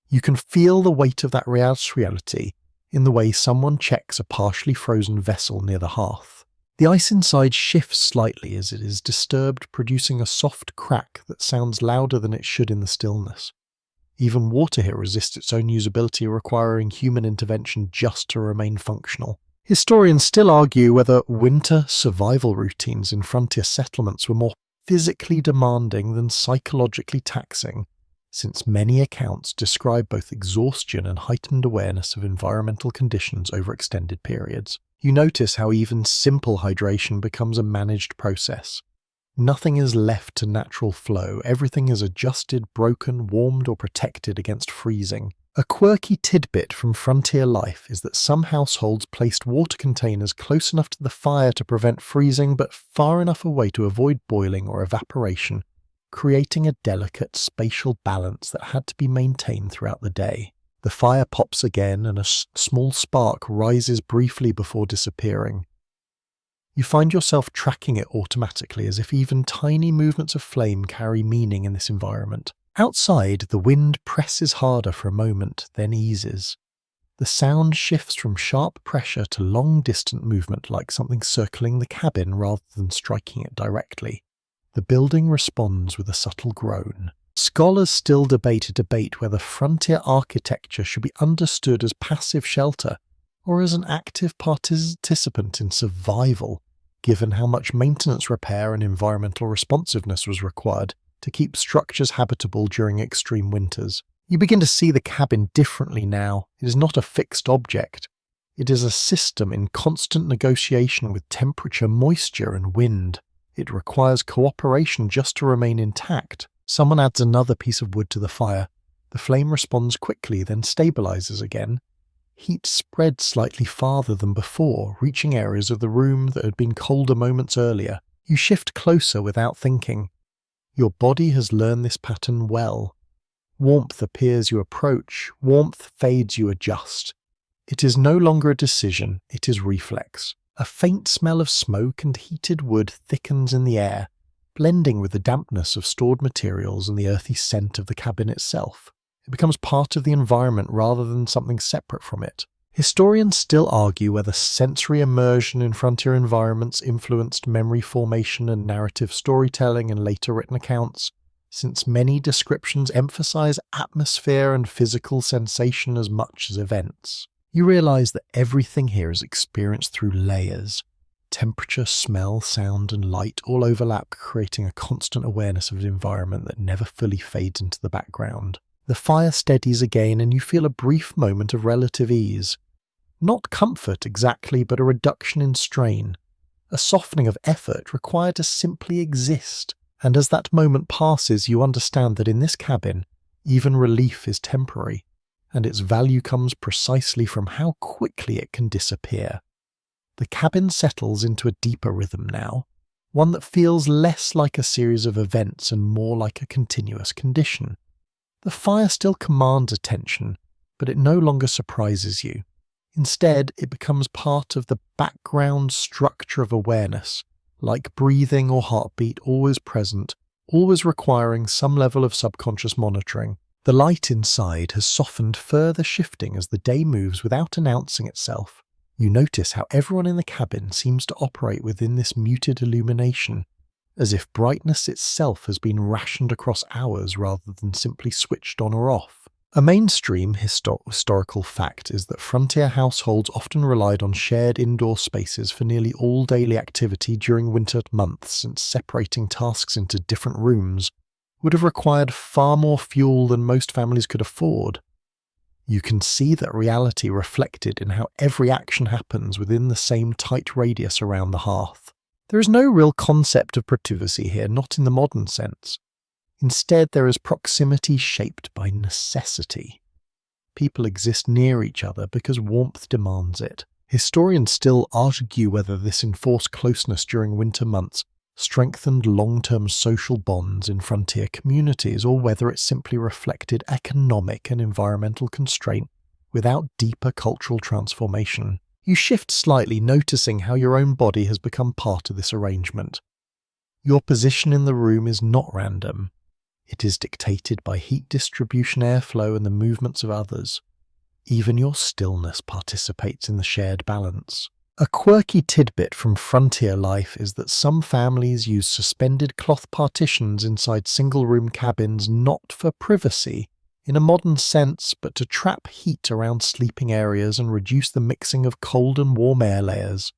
You can feel the weight of that reality in the way someone checks a partially frozen vessel near the hearth. The ice inside shifts slightly as it is disturbed, producing a soft crack that sounds louder than it should in the stillness. Even water here resists its own usability, requiring human intervention just to remain functional. Historians still argue whether winter survival routines in frontier settlements were more physically demanding than psychologically taxing, since many accounts describe both exhaustion and heightened awareness of environmental conditions over extended periods. You notice how even simple hydration becomes a managed process. Nothing is left to natural flow, everything is adjusted, broken, warmed or protected against freezing. A quirky tidbit from frontier life is that some households placed water containers close enough to the fire to prevent freezing but far enough away to avoid boiling or evaporation, creating a delicate spatial balance that had to be maintained throughout the day. The fire pops again and a small spark rises briefly before disappearing. You find yourself tracking it automatically, as if even tiny movements of flame carry meaning in this environment. Outside, the wind presses harder for a moment, then eases. The sound shifts from sharp pressure to long distant movement, like something circling the cabin rather than striking it directly. The building responds with a subtle groan. Scholars still debate whether frontier architecture should be understood as passive shelter or as an active participant in survival, given how much maintenance, repair and environmental responsiveness was required to keep structures habitable during extreme winters. You begin to see the cabin differently now. It is not a fixed object. It is a system in constant negotiation with temperature, moisture and wind. It requires cooperation just to remain intact. Someone adds another piece of wood to the fire. The flame responds quickly, then stabilizes again. Heat spreads slightly farther than before, reaching areas of the room that had been colder moments earlier. You shift closer without thinking. Your body has learned this pattern well. Warmth appears, you approach. Warmth fades, you adjust. It is no longer a decision, it is reflex. A faint smell of smoke and heated wood thickens in the air, blending with the dampness of stored materials and the earthy scent of the cabin itself. It becomes part of the environment rather than something separate from it. Historians still argue whether sensory immersion in frontier environments influenced memory formation and narrative storytelling in later written accounts, since many descriptions emphasize atmosphere and physical sensation as much as events. You realize that everything here is experienced through layers. Temperature, smell, sound and light all overlap, creating a constant awareness of an environment that never fully fades into the background. The fire steadies again and you feel a brief moment of relative ease. Not comfort exactly, but a reduction in strain. A softening of effort required to simply exist. And as that moment passes, you understand that in this cabin, even relief is temporary, and its value comes precisely from how quickly it can disappear. The cabin settles into a deeper rhythm now, one that feels less like a series of events and more like a continuous condition. The fire still commands attention, but it no longer surprises you. Instead, it becomes part of the background structure of awareness, like breathing or heartbeat, always present, always requiring some level of subconscious monitoring. The light inside has softened, further shifting as the day moves without announcing itself. You notice how everyone in the cabin seems to operate within this muted illumination, as if brightness itself has been rationed across hours rather than simply switched on or off. A mainstream historical fact is that frontier households often relied on shared indoor spaces for nearly all daily activity during winter months, since separating tasks into different rooms would have required far more fuel than most families could afford. You can see that reality reflected in how every action happens within the same tight radius around the hearth. There is no real concept of privacy here, not in the modern sense. Instead, there is proximity shaped by necessity. People exist near each other because warmth demands it. Historians still argue whether this enforced closeness during winter months strengthened long-term social bonds in frontier communities, or whether it simply reflected economic and environmental constraint without deeper cultural transformation. You shift slightly, noticing how your own body has become part of this arrangement. Your position in the room is not random. It is dictated by heat distribution, airflow, and the movements of others. Even your stillness participates in the shared balance. A quirky tidbit from frontier life is that some families use suspended cloth partitions inside single-room cabins not for privacy, in a modern sense, but to trap heat around sleeping areas and reduce the mixing of cold and warm air layers.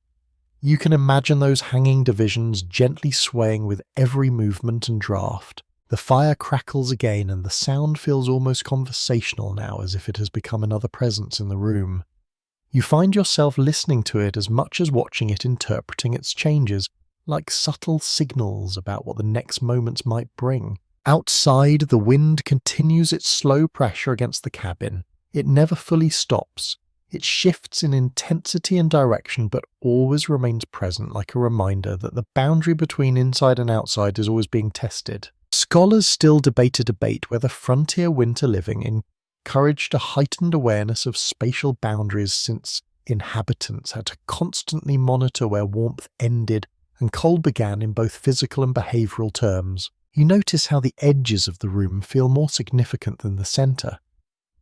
You can imagine those hanging divisions gently swaying with every movement and draft. The fire crackles again and the sound feels almost conversational now, as if it has become another presence in the room. You find yourself listening to it as much as watching it interpreting its changes, like subtle signals about what the next moments might bring. Outside, the wind continues its slow pressure against the cabin. It never fully stops. It shifts in intensity and direction, but always remains present, like a reminder that the boundary between inside and outside is always being tested. Scholars still debate whether frontier winter living encouraged a heightened awareness of spatial boundaries, since inhabitants had to constantly monitor where warmth ended and cold began in both physical and behavioural terms. You notice how the edges of the room feel more significant than the centre.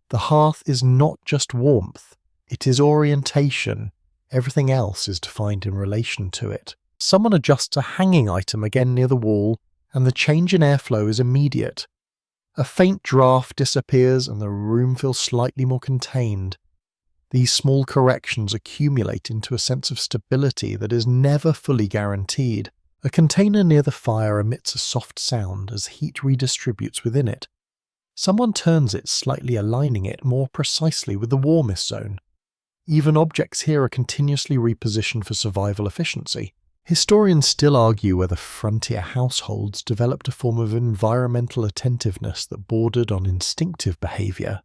The hearth is not just warmth, it is orientation. Everything else is defined in relation to it. Someone adjusts a hanging item again near the wall, and the change in airflow is immediate. A faint draft disappears and the room feels slightly more contained. These small corrections accumulate into a sense of stability that is never fully guaranteed. A container near the fire emits a soft sound as heat redistributes within it. Someone turns it, slightly aligning it more precisely with the warmest zone. Even objects here are continuously repositioned for survival efficiency. Historians still argue whether frontier households developed a form of environmental attentiveness that bordered on instinctive behaviour,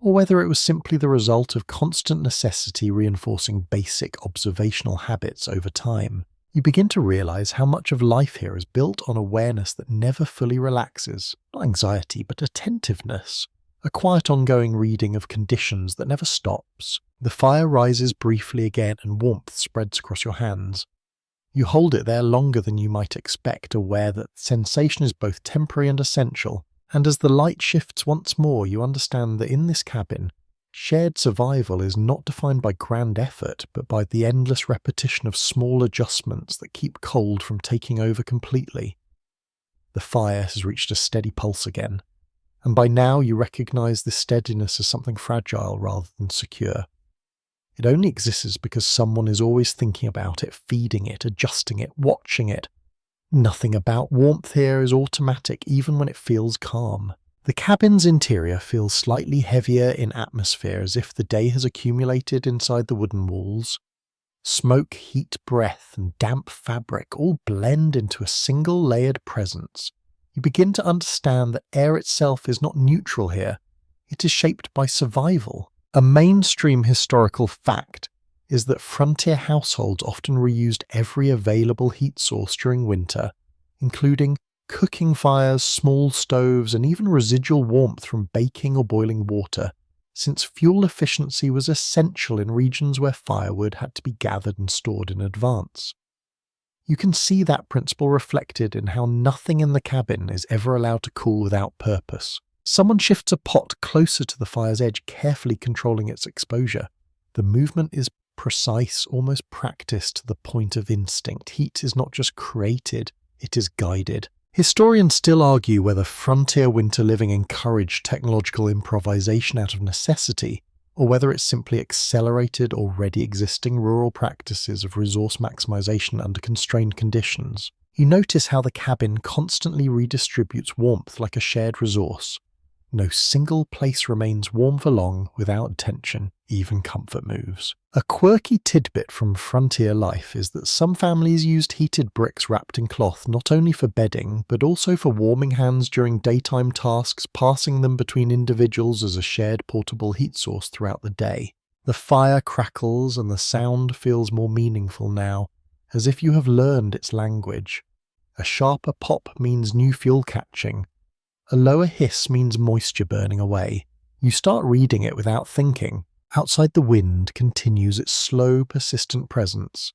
or whether it was simply the result of constant necessity reinforcing basic observational habits over time. You begin to realise how much of life here is built on awareness that never fully relaxes, not anxiety but attentiveness, a quiet ongoing reading of conditions that never stops. The fire rises briefly again and warmth spreads across your hands. You hold it there longer than you might expect, aware that sensation is both temporary and essential, and as the light shifts once more you understand that in this cabin, shared survival is not defined by grand effort, but by the endless repetition of small adjustments that keep cold from taking over completely. The fire has reached a steady pulse again, and by now you recognise this steadiness as something fragile rather than secure. It only exists because someone is always thinking about it, feeding it, adjusting it, watching it. Nothing about warmth here is automatic, even when it feels calm. The cabin's interior feels slightly heavier in atmosphere, as if the day has accumulated inside the wooden walls. Smoke, heat, breath, and damp fabric all blend into a single layered presence. You begin to understand that air itself is not neutral here. It is shaped by survival. A mainstream historical fact is that frontier households often reused every available heat source during winter, including cooking fires, small stoves, and even residual warmth from baking or boiling water, since fuel efficiency was essential in regions where firewood had to be gathered and stored in advance. You can see that principle reflected in how nothing in the cabin is ever allowed to cool without purpose. Someone shifts a pot closer to the fire's edge, carefully controlling its exposure. The movement is precise, almost practiced to the point of instinct. Heat is not just created, it is guided. Historians still argue whether frontier winter living encouraged technological improvisation out of necessity, or whether it simply accelerated already existing rural practices of resource maximization under constrained conditions. You notice how the cabin constantly redistributes warmth like a shared resource. No single place remains warm for long without tension, even comfort moves. A quirky tidbit from frontier life is that some families used heated bricks wrapped in cloth not only for bedding, but also for warming hands during daytime tasks, passing them between individuals as a shared portable heat source throughout the day. The fire crackles and the sound feels more meaningful now, as if you have learned its language. A sharper pop means new fuel catching. A lower hiss means moisture burning away. You start reading it without thinking. Outside, the wind continues its slow, persistent presence.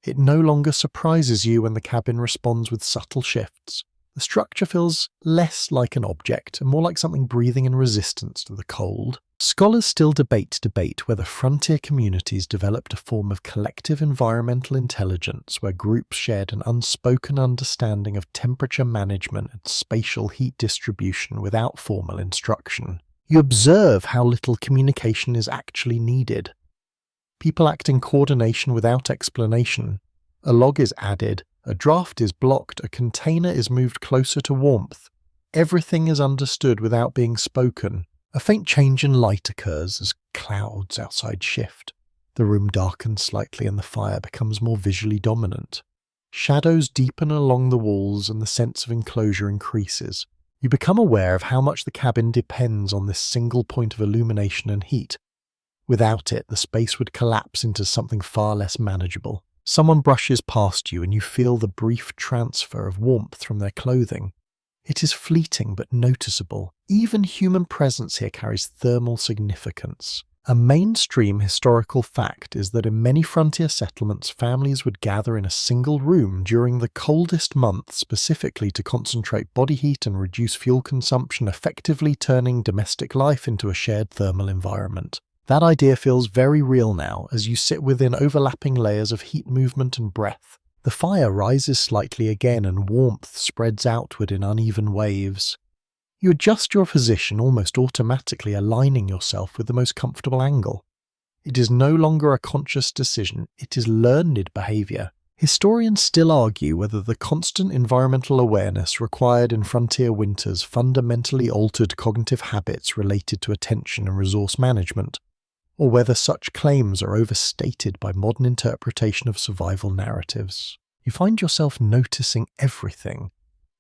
It no longer surprises you when the cabin responds with subtle shifts. The structure feels less like an object and more like something breathing in resistance to the cold. Scholars still debate whether frontier communities developed a form of collective environmental intelligence where groups shared an unspoken understanding of temperature management and spatial heat distribution without formal instruction. You observe how little communication is actually needed. People act in coordination without explanation. A log is added, a draft is blocked, a container is moved closer to warmth. Everything is understood without being spoken. A faint change in light occurs as clouds outside shift. The room darkens slightly and the fire becomes more visually dominant. Shadows deepen along the walls and the sense of enclosure increases. You become aware of how much the cabin depends on this single point of illumination and heat. Without it, the space would collapse into something far less manageable. Someone brushes past you and you feel the brief transfer of warmth from their clothing. It is fleeting but noticeable. Even human presence here carries thermal significance. A mainstream historical fact is that in many frontier settlements, families would gather in a single room during the coldest months specifically to concentrate body heat and reduce fuel consumption, effectively turning domestic life into a shared thermal environment. That idea feels very real now as you sit within overlapping layers of heat movement and breath. The fire rises slightly again and warmth spreads outward in uneven waves. You adjust your position almost automatically, aligning yourself with the most comfortable angle. It is no longer a conscious decision, it is learned behavior. Historians still argue whether the constant environmental awareness required in frontier winters fundamentally altered cognitive habits related to attention and resource management, or whether such claims are overstated by modern interpretation of survival narratives. You find yourself noticing everything.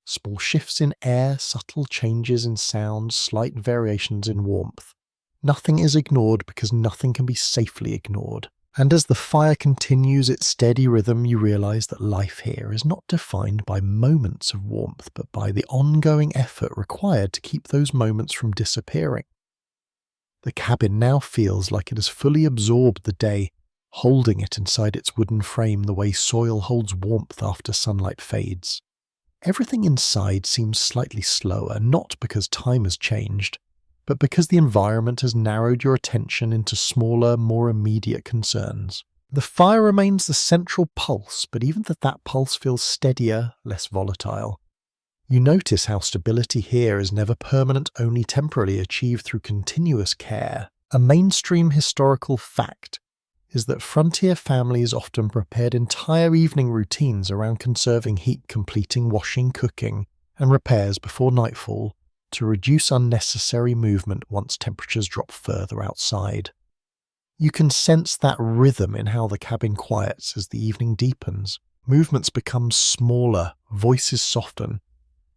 Small shifts in air, subtle changes in sound, slight variations in warmth. Nothing is ignored because nothing can be safely ignored. And as the fire continues its steady rhythm, you realize that life here is not defined by moments of warmth, but by the ongoing effort required to keep those moments from disappearing. The cabin now feels like it has fully absorbed the day, holding it inside its wooden frame the way soil holds warmth after sunlight fades. Everything inside seems slightly slower, not because time has changed, but because the environment has narrowed your attention into smaller, more immediate concerns. The fire remains the central pulse, but even that pulse feels steadier, less volatile. You notice how stability here is never permanent, only temporarily achieved through continuous care. A mainstream historical fact is that frontier families often prepared entire evening routines around conserving heat, completing washing, cooking, and repairs before nightfall to reduce unnecessary movement once temperatures drop further outside. You can sense that rhythm in how the cabin quiets as the evening deepens. Movements become smaller, voices soften.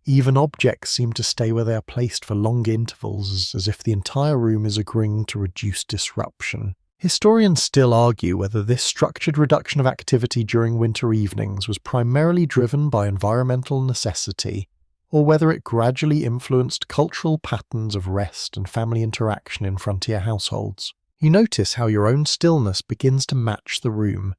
Even objects seem to stay where they are placed for long intervals, as if the entire room is agreeing to reduce disruption. Historians still argue whether this structured reduction of activity during winter evenings was primarily driven by environmental necessity, or whether it gradually influenced cultural patterns of rest and family interaction in frontier households. You notice how your own stillness begins to match the room.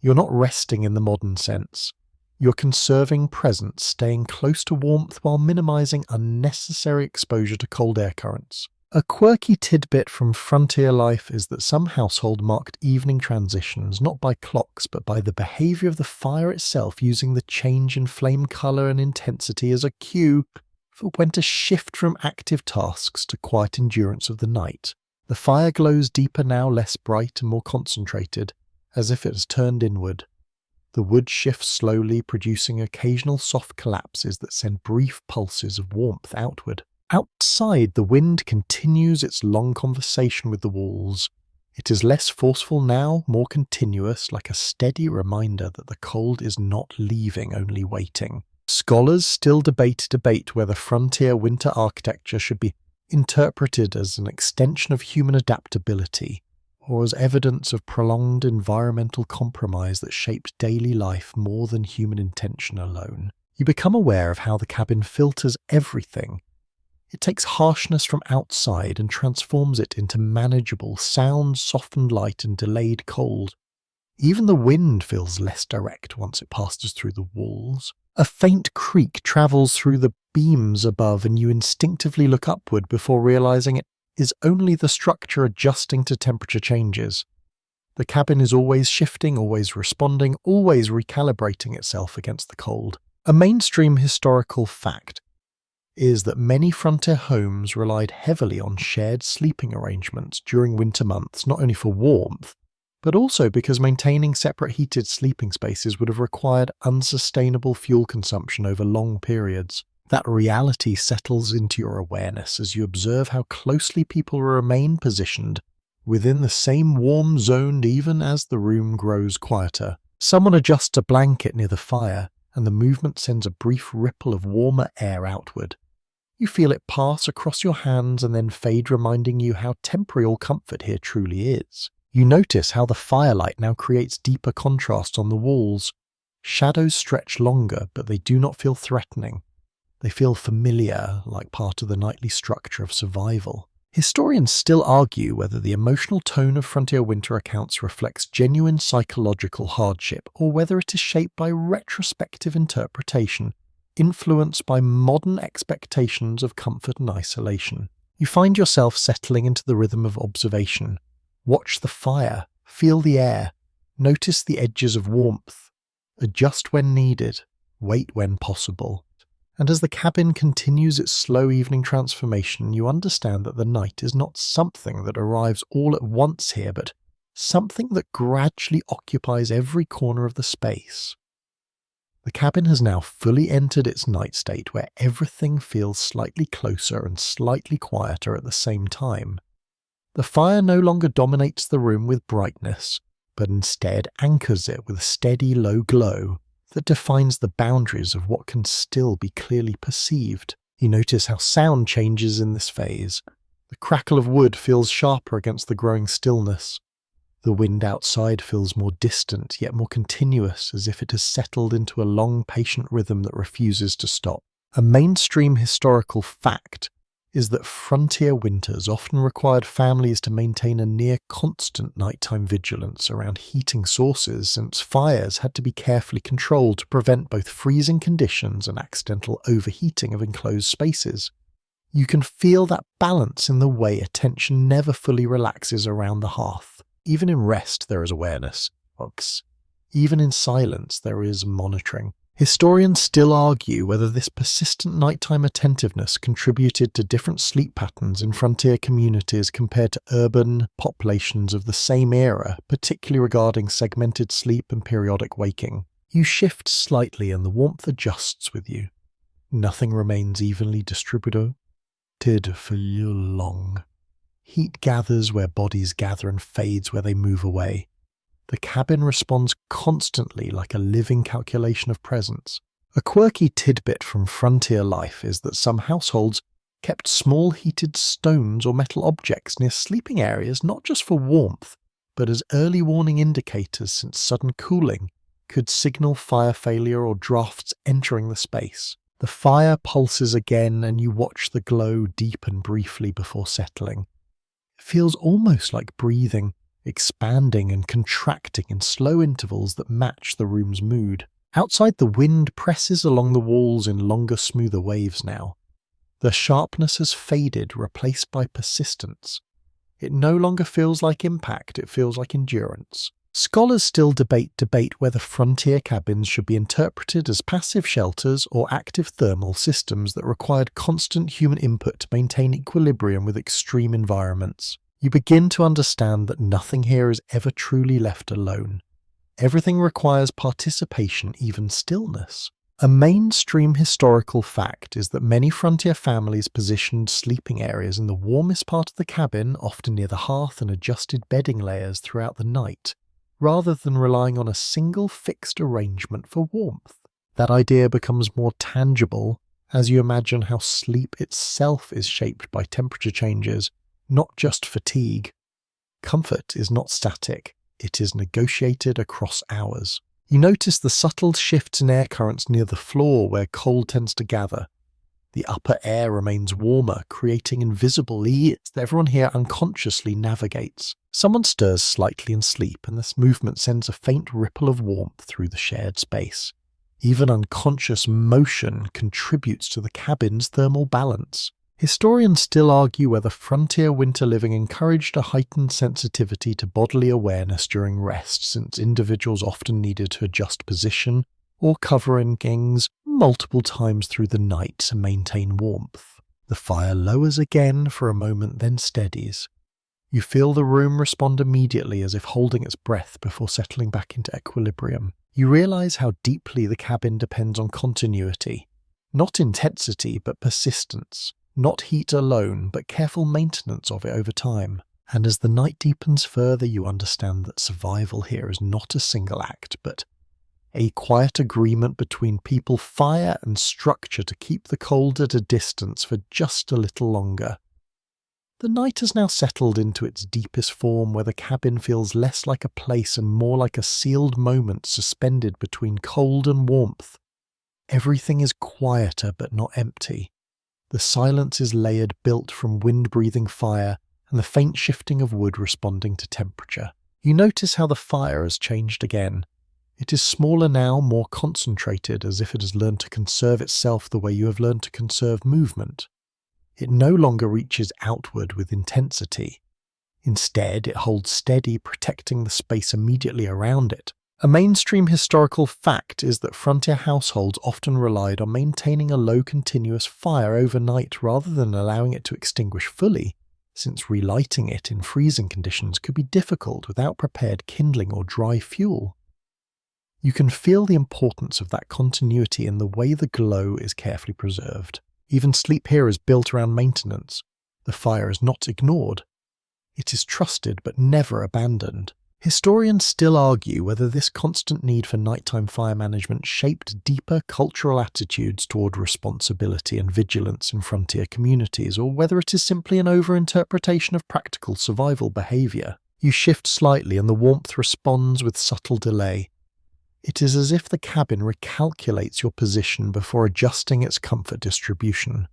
You're not resting in the modern sense. You're conserving presence, staying close to warmth while minimizing unnecessary exposure to cold air currents. A quirky tidbit from frontier life is that some households marked evening transitions not by clocks but by the behavior of the fire itself, using the change in flame color and intensity as a cue for when to shift from active tasks to quiet endurance of the night. The fire glows deeper now, less bright and more concentrated, as if it has turned inward. The wood shifts slowly, producing occasional soft collapses that send brief pulses of warmth outward. Outside, the wind continues its long conversation with the walls. It is less forceful now, more continuous, like a steady reminder that the cold is not leaving, only waiting. Scholars still debate whether frontier winter architecture should be interpreted as an extension of human adaptability, or as evidence of prolonged environmental compromise that shaped daily life more than human intention alone. You become aware of how the cabin filters everything. It takes harshness from outside and transforms it into manageable sound, softened light, and delayed cold. Even the wind feels less direct once it passes through the walls. A faint creak travels through the beams above, and you instinctively look upward before realizing is only the structure adjusting to temperature changes. The cabin is always shifting, always responding, always recalibrating itself against the cold. A mainstream historical fact is that many frontier homes relied heavily on shared sleeping arrangements during winter months, not only for warmth, but also because maintaining separate heated sleeping spaces would have required unsustainable fuel consumption over long periods. That reality settles into your awareness as you observe how closely people remain positioned within the same warm zone even as the room grows quieter. Someone adjusts a blanket near the fire, and the movement sends a brief ripple of warmer air outward. You feel it pass across your hands and then fade, reminding you how temporary all comfort here truly is. You notice how the firelight now creates deeper contrast on the walls. Shadows stretch longer, but they do not feel threatening. They feel familiar, like part of the nightly structure of survival. Historians still argue whether the emotional tone of frontier winter accounts reflects genuine psychological hardship or whether it is shaped by retrospective interpretation, influenced by modern expectations of comfort and isolation. You find yourself settling into the rhythm of observation. Watch the fire, feel the air, notice the edges of warmth, adjust when needed, wait when possible. And as the cabin continues its slow evening transformation, you understand that the night is not something that arrives all at once here, but something that gradually occupies every corner of the space. The cabin has now fully entered its night state where everything feels slightly closer and slightly quieter at the same time. The fire no longer dominates the room with brightness, but instead anchors it with a steady low glow that defines the boundaries of what can still be clearly perceived. You notice how sound changes in this phase. The crackle of wood feels sharper against the growing stillness. The wind outside feels more distant, yet more continuous, as if it has settled into a long, patient rhythm that refuses to stop. A mainstream historical fact is that frontier winters often required families to maintain a near constant nighttime vigilance around heating sources, since fires had to be carefully controlled to prevent both freezing conditions and accidental overheating of enclosed spaces. You can feel that balance in the way attention never fully relaxes around the hearth. Even in rest there is awareness. Even in silence there is monitoring. Historians still argue whether this persistent nighttime attentiveness contributed to different sleep patterns in frontier communities compared to urban populations of the same era, particularly regarding segmented sleep and periodic waking. You shift slightly and the warmth adjusts with you. Nothing remains evenly distributed for long. Heat gathers where bodies gather and fades where they move away. The cabin responds constantly like a living calculation of presence. A quirky tidbit from frontier life is that some households kept small heated stones or metal objects near sleeping areas not just for warmth, but as early warning indicators, since sudden cooling could signal fire failure or drafts entering the space. The fire pulses again and you watch the glow deepen briefly before settling. It feels almost like breathing, expanding and contracting in slow intervals that match the room's mood. Outside, the wind presses along the walls in longer, smoother waves now. The sharpness has faded, replaced by persistence. It no longer feels like impact, it feels like endurance. Scholars still debate whether frontier cabins should be interpreted as passive shelters or active thermal systems that required constant human input to maintain equilibrium with extreme environments. You begin to understand that nothing here is ever truly left alone. Everything requires participation, even stillness. A mainstream historical fact is that many frontier families positioned sleeping areas in the warmest part of the cabin, often near the hearth, and adjusted bedding layers throughout the night, rather than relying on a single fixed arrangement for warmth. That idea becomes more tangible as you imagine how sleep itself is shaped by temperature changes, not just fatigue. Comfort is not static, it is negotiated across hours. You notice the subtle shifts in air currents near the floor where cold tends to gather. The upper air remains warmer, creating invisible ease that everyone here unconsciously navigates. Someone stirs slightly in sleep, and this movement sends a faint ripple of warmth through the shared space. Even unconscious motion contributes to the cabin's thermal balance. Historians still argue whether frontier winter living encouraged a heightened sensitivity to bodily awareness during rest, since individuals often needed to adjust position or coverings multiple times through the night to maintain warmth. The fire lowers again for a moment, then steadies. You feel the room respond immediately, as if holding its breath before settling back into equilibrium. You realize how deeply the cabin depends on continuity. Not intensity, but persistence. Not heat alone, but careful maintenance of it over time. And as the night deepens further, you understand that survival here is not a single act, but a quiet agreement between people, fire, and structure to keep the cold at a distance for just a little longer. The night has now settled into its deepest form, where the cabin feels less like a place and more like a sealed moment suspended between cold and warmth. Everything is quieter but not empty. The silence is layered, built from wind-breathing fire and the faint shifting of wood responding to temperature. You notice how the fire has changed again. It is smaller now, more concentrated, as if it has learned to conserve itself the way you have learned to conserve movement. It no longer reaches outward with intensity. Instead, it holds steady, protecting the space immediately around it. A mainstream historical fact is that frontier households often relied on maintaining a low continuous fire overnight rather than allowing it to extinguish fully, since relighting it in freezing conditions could be difficult without prepared kindling or dry fuel. You can feel the importance of that continuity in the way the glow is carefully preserved. Even sleep here is built around maintenance. The fire is not ignored. It is trusted but never abandoned. Historians still argue whether this constant need for nighttime fire management shaped deeper cultural attitudes toward responsibility and vigilance in frontier communities, or whether it is simply an overinterpretation of practical survival behavior. You shift slightly and the warmth responds with subtle delay. It is as if the cabin recalculates your position before adjusting its comfort distribution.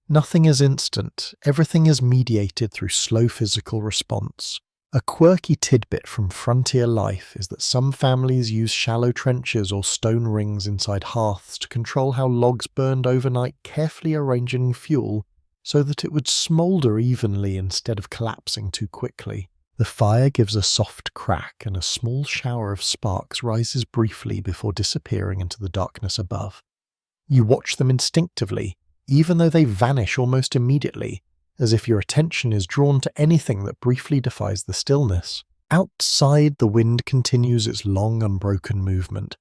Nothing is instant, everything is mediated through slow physical response. A quirky tidbit from frontier life is that some families use shallow trenches or stone rings inside hearths to control how logs burned overnight, carefully arranging fuel so that it would smoulder evenly instead of collapsing too quickly. The fire gives a soft crack and a small shower of sparks rises briefly before disappearing into the darkness above. You watch them instinctively, even though they vanish almost immediately, as if your attention is drawn to anything that briefly defies the stillness. Outside, the wind continues its long, unbroken movement.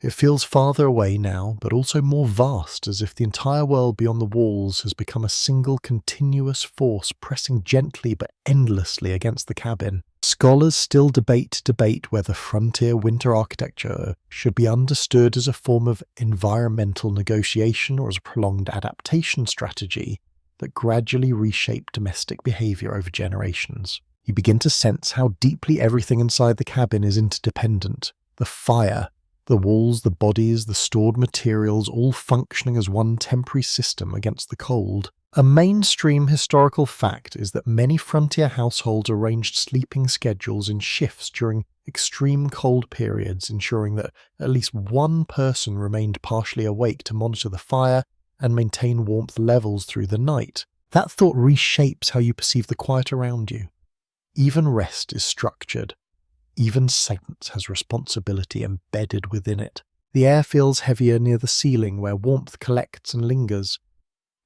It feels farther away now, but also more vast, as if the entire world beyond the walls has become a single continuous force pressing gently but endlessly against the cabin. Scholars still debate whether frontier winter architecture should be understood as a form of environmental negotiation or as a prolonged adaptation strategy that gradually reshape domestic behavior over generations. You begin to sense how deeply everything inside the cabin is interdependent. The fire, the walls, the bodies, the stored materials, all functioning as one temporary system against the cold. A mainstream historical fact is that many frontier households arranged sleeping schedules in shifts during extreme cold periods, ensuring that at least one person remained partially awake to monitor the fire and maintain warmth levels through the night. That thought reshapes how you perceive the quiet around you. Even rest is structured. Even silence has responsibility embedded within it. The air feels heavier near the ceiling where warmth collects and lingers.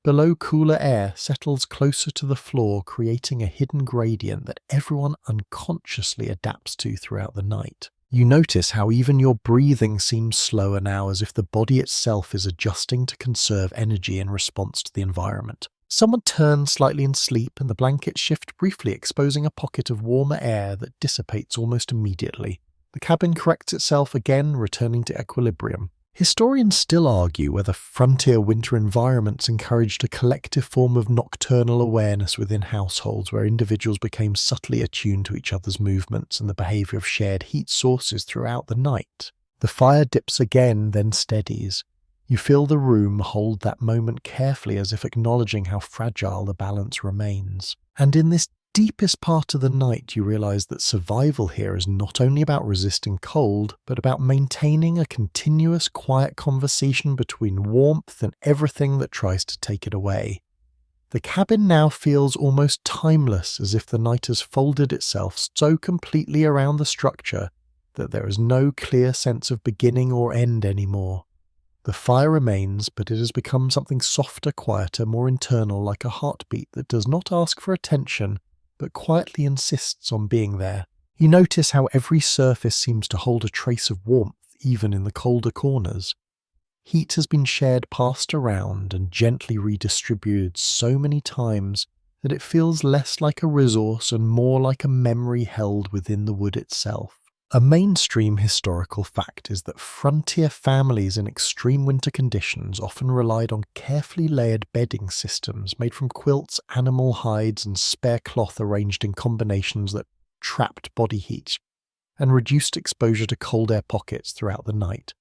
Below, cooler air settles closer to the floor, creating a hidden gradient that everyone unconsciously adapts to throughout the night. You notice how even your breathing seems slower now, as if the body itself is adjusting to conserve energy in response to the environment. Someone turns slightly in sleep and the blankets shift briefly, exposing a pocket of warmer air that dissipates almost immediately. The cabin corrects itself again, returning to equilibrium. Historians still argue whether frontier winter environments encouraged a collective form of nocturnal awareness within households where individuals became subtly attuned to each other's movements and the behavior of shared heat sources throughout the night. The fire dips again, then steadies. You feel the room hold that moment carefully, as if acknowledging how fragile the balance remains. And in this deepest part of the night, you realize that survival here is not only about resisting cold, but about maintaining a continuous quiet conversation between warmth and everything that tries to take it away. The cabin now feels almost timeless, as if the night has folded itself so completely around the structure that there is no clear sense of beginning or end anymore. The fire remains, but it has become something softer, quieter, more internal, like a heartbeat that does not ask for attention, but quietly insists on being there. You notice how every surface seems to hold a trace of warmth, even in the colder corners. Heat has been shared, passed around, and gently redistributed so many times that it feels less like a resource and more like a memory held within the wood itself. A mainstream historical fact is that frontier families in extreme winter conditions often relied on carefully layered bedding systems made from quilts, animal hides, and spare cloth arranged in combinations that trapped body heat and reduced exposure to cold air pockets throughout the night.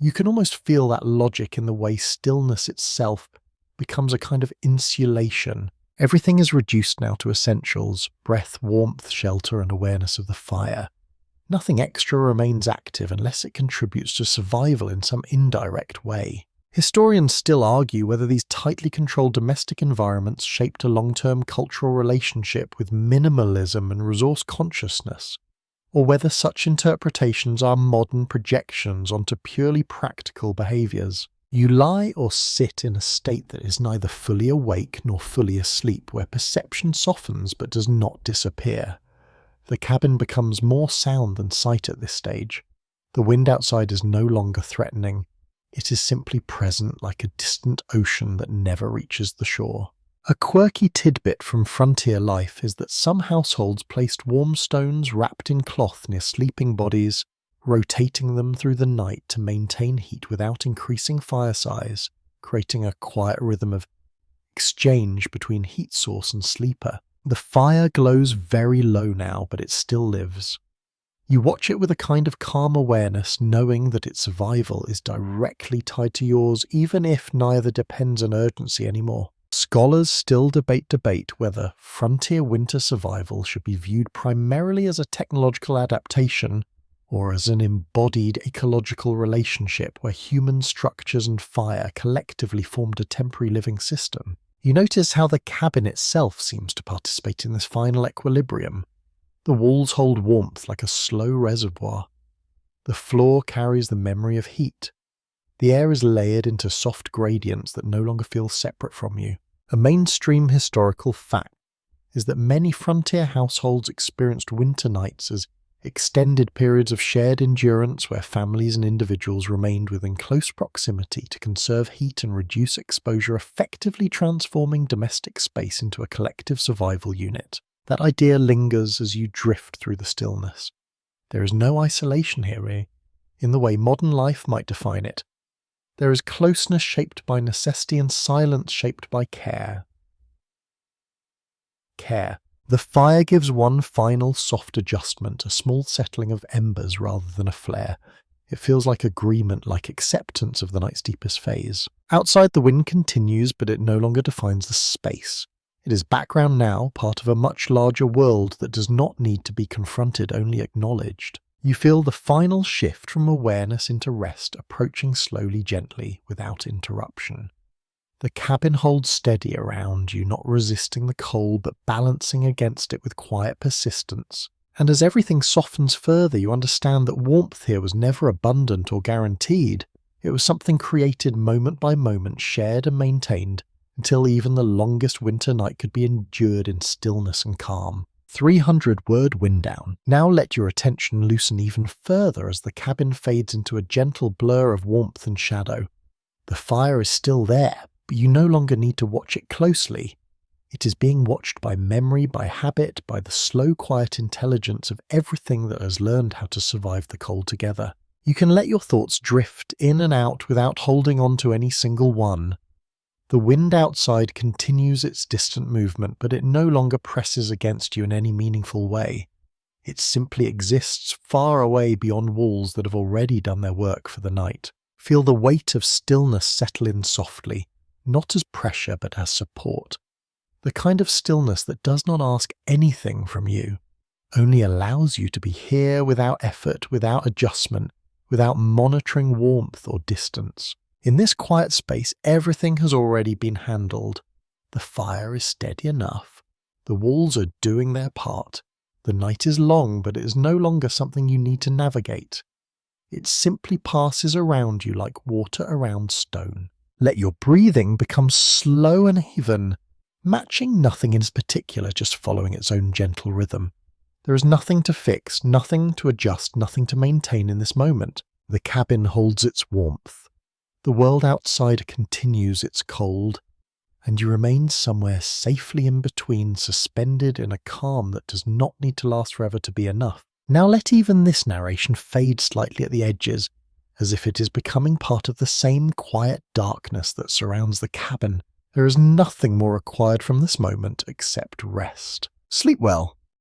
You can almost feel that logic in the way stillness itself becomes a kind of insulation. Everything is reduced now to essentials: breath, warmth, shelter, and awareness of the fire. Nothing extra remains active unless it contributes to survival in some indirect way. Historians still argue whether these tightly controlled domestic environments shaped a long-term cultural relationship with minimalism and resource consciousness, or whether such interpretations are modern projections onto purely practical behaviours. You lie or sit in a state that is neither fully awake nor fully asleep, where perception softens but does not disappear. The cabin becomes more sound than sight at this stage. The wind outside is no longer threatening. It is simply present, like a distant ocean that never reaches the shore. A quirky tidbit from frontier life is that some households placed warm stones wrapped in cloth near sleeping bodies, rotating them through the night to maintain heat without increasing fire size, creating a quiet rhythm of exchange between heat source and sleeper. The fire glows very low now, but it still lives. You watch it with a kind of calm awareness, knowing that its survival is directly tied to yours, even if neither depends on urgency anymore. Scholars still debate whether frontier winter survival should be viewed primarily as a technological adaptation or as an embodied ecological relationship where human structures and fire collectively formed a temporary living system. You notice how the cabin itself seems to participate in this final equilibrium. The walls hold warmth like a slow reservoir. The floor carries the memory of heat. The air is layered into soft gradients that no longer feel separate from you. A mainstream historical fact is that many frontier households experienced winter nights as extended periods of shared endurance where families and individuals remained within close proximity to conserve heat and reduce exposure, effectively transforming domestic space into a collective survival unit. That idea lingers as you drift through the stillness. There is no isolation here, in the way modern life might define it. There is closeness shaped by necessity and silence shaped by care. Care. The fire gives one final soft adjustment, a small settling of embers rather than a flare. It feels like agreement, like acceptance of the night's deepest phase. Outside, the wind continues, but it no longer defines the space. It is background now, part of a much larger world that does not need to be confronted, only acknowledged. You feel the final shift from awareness into rest approaching slowly, gently, without interruption. The cabin holds steady around you, not resisting the cold, but balancing against it with quiet persistence. And as everything softens further, you understand that warmth here was never abundant or guaranteed. It was something created moment by moment, shared and maintained, until even the longest winter night could be endured in stillness and calm. 300-word wind down. Now let your attention loosen even further as the cabin fades into a gentle blur of warmth and shadow. The fire is still there, but you no longer need to watch it closely. It is being watched by memory, by habit, by the slow, quiet intelligence of everything that has learned how to survive the cold together. You can let your thoughts drift in and out without holding on to any single one. The wind outside continues its distant movement, but it no longer presses against you in any meaningful way. It simply exists far away beyond walls that have already done their work for the night. Feel the weight of stillness settle in softly, not as pressure but as support. The kind of stillness that does not ask anything from you, only allows you to be here without effort, without adjustment, without monitoring warmth or distance. In this quiet space, everything has already been handled. The fire is steady enough. The walls are doing their part. The night is long, but it is no longer something you need to navigate. It simply passes around you like water around stone. Let your breathing become slow and even, matching nothing in particular, just following its own gentle rhythm. There is nothing to fix, nothing to adjust, nothing to maintain in this moment. The cabin holds its warmth. The world outside continues its cold, and you remain somewhere safely in between, suspended in a calm that does not need to last forever to be enough. Now let even this narration fade slightly at the edges, as if it is becoming part of the same quiet darkness that surrounds the cabin. There is nothing more required from this moment except rest. Sleep well.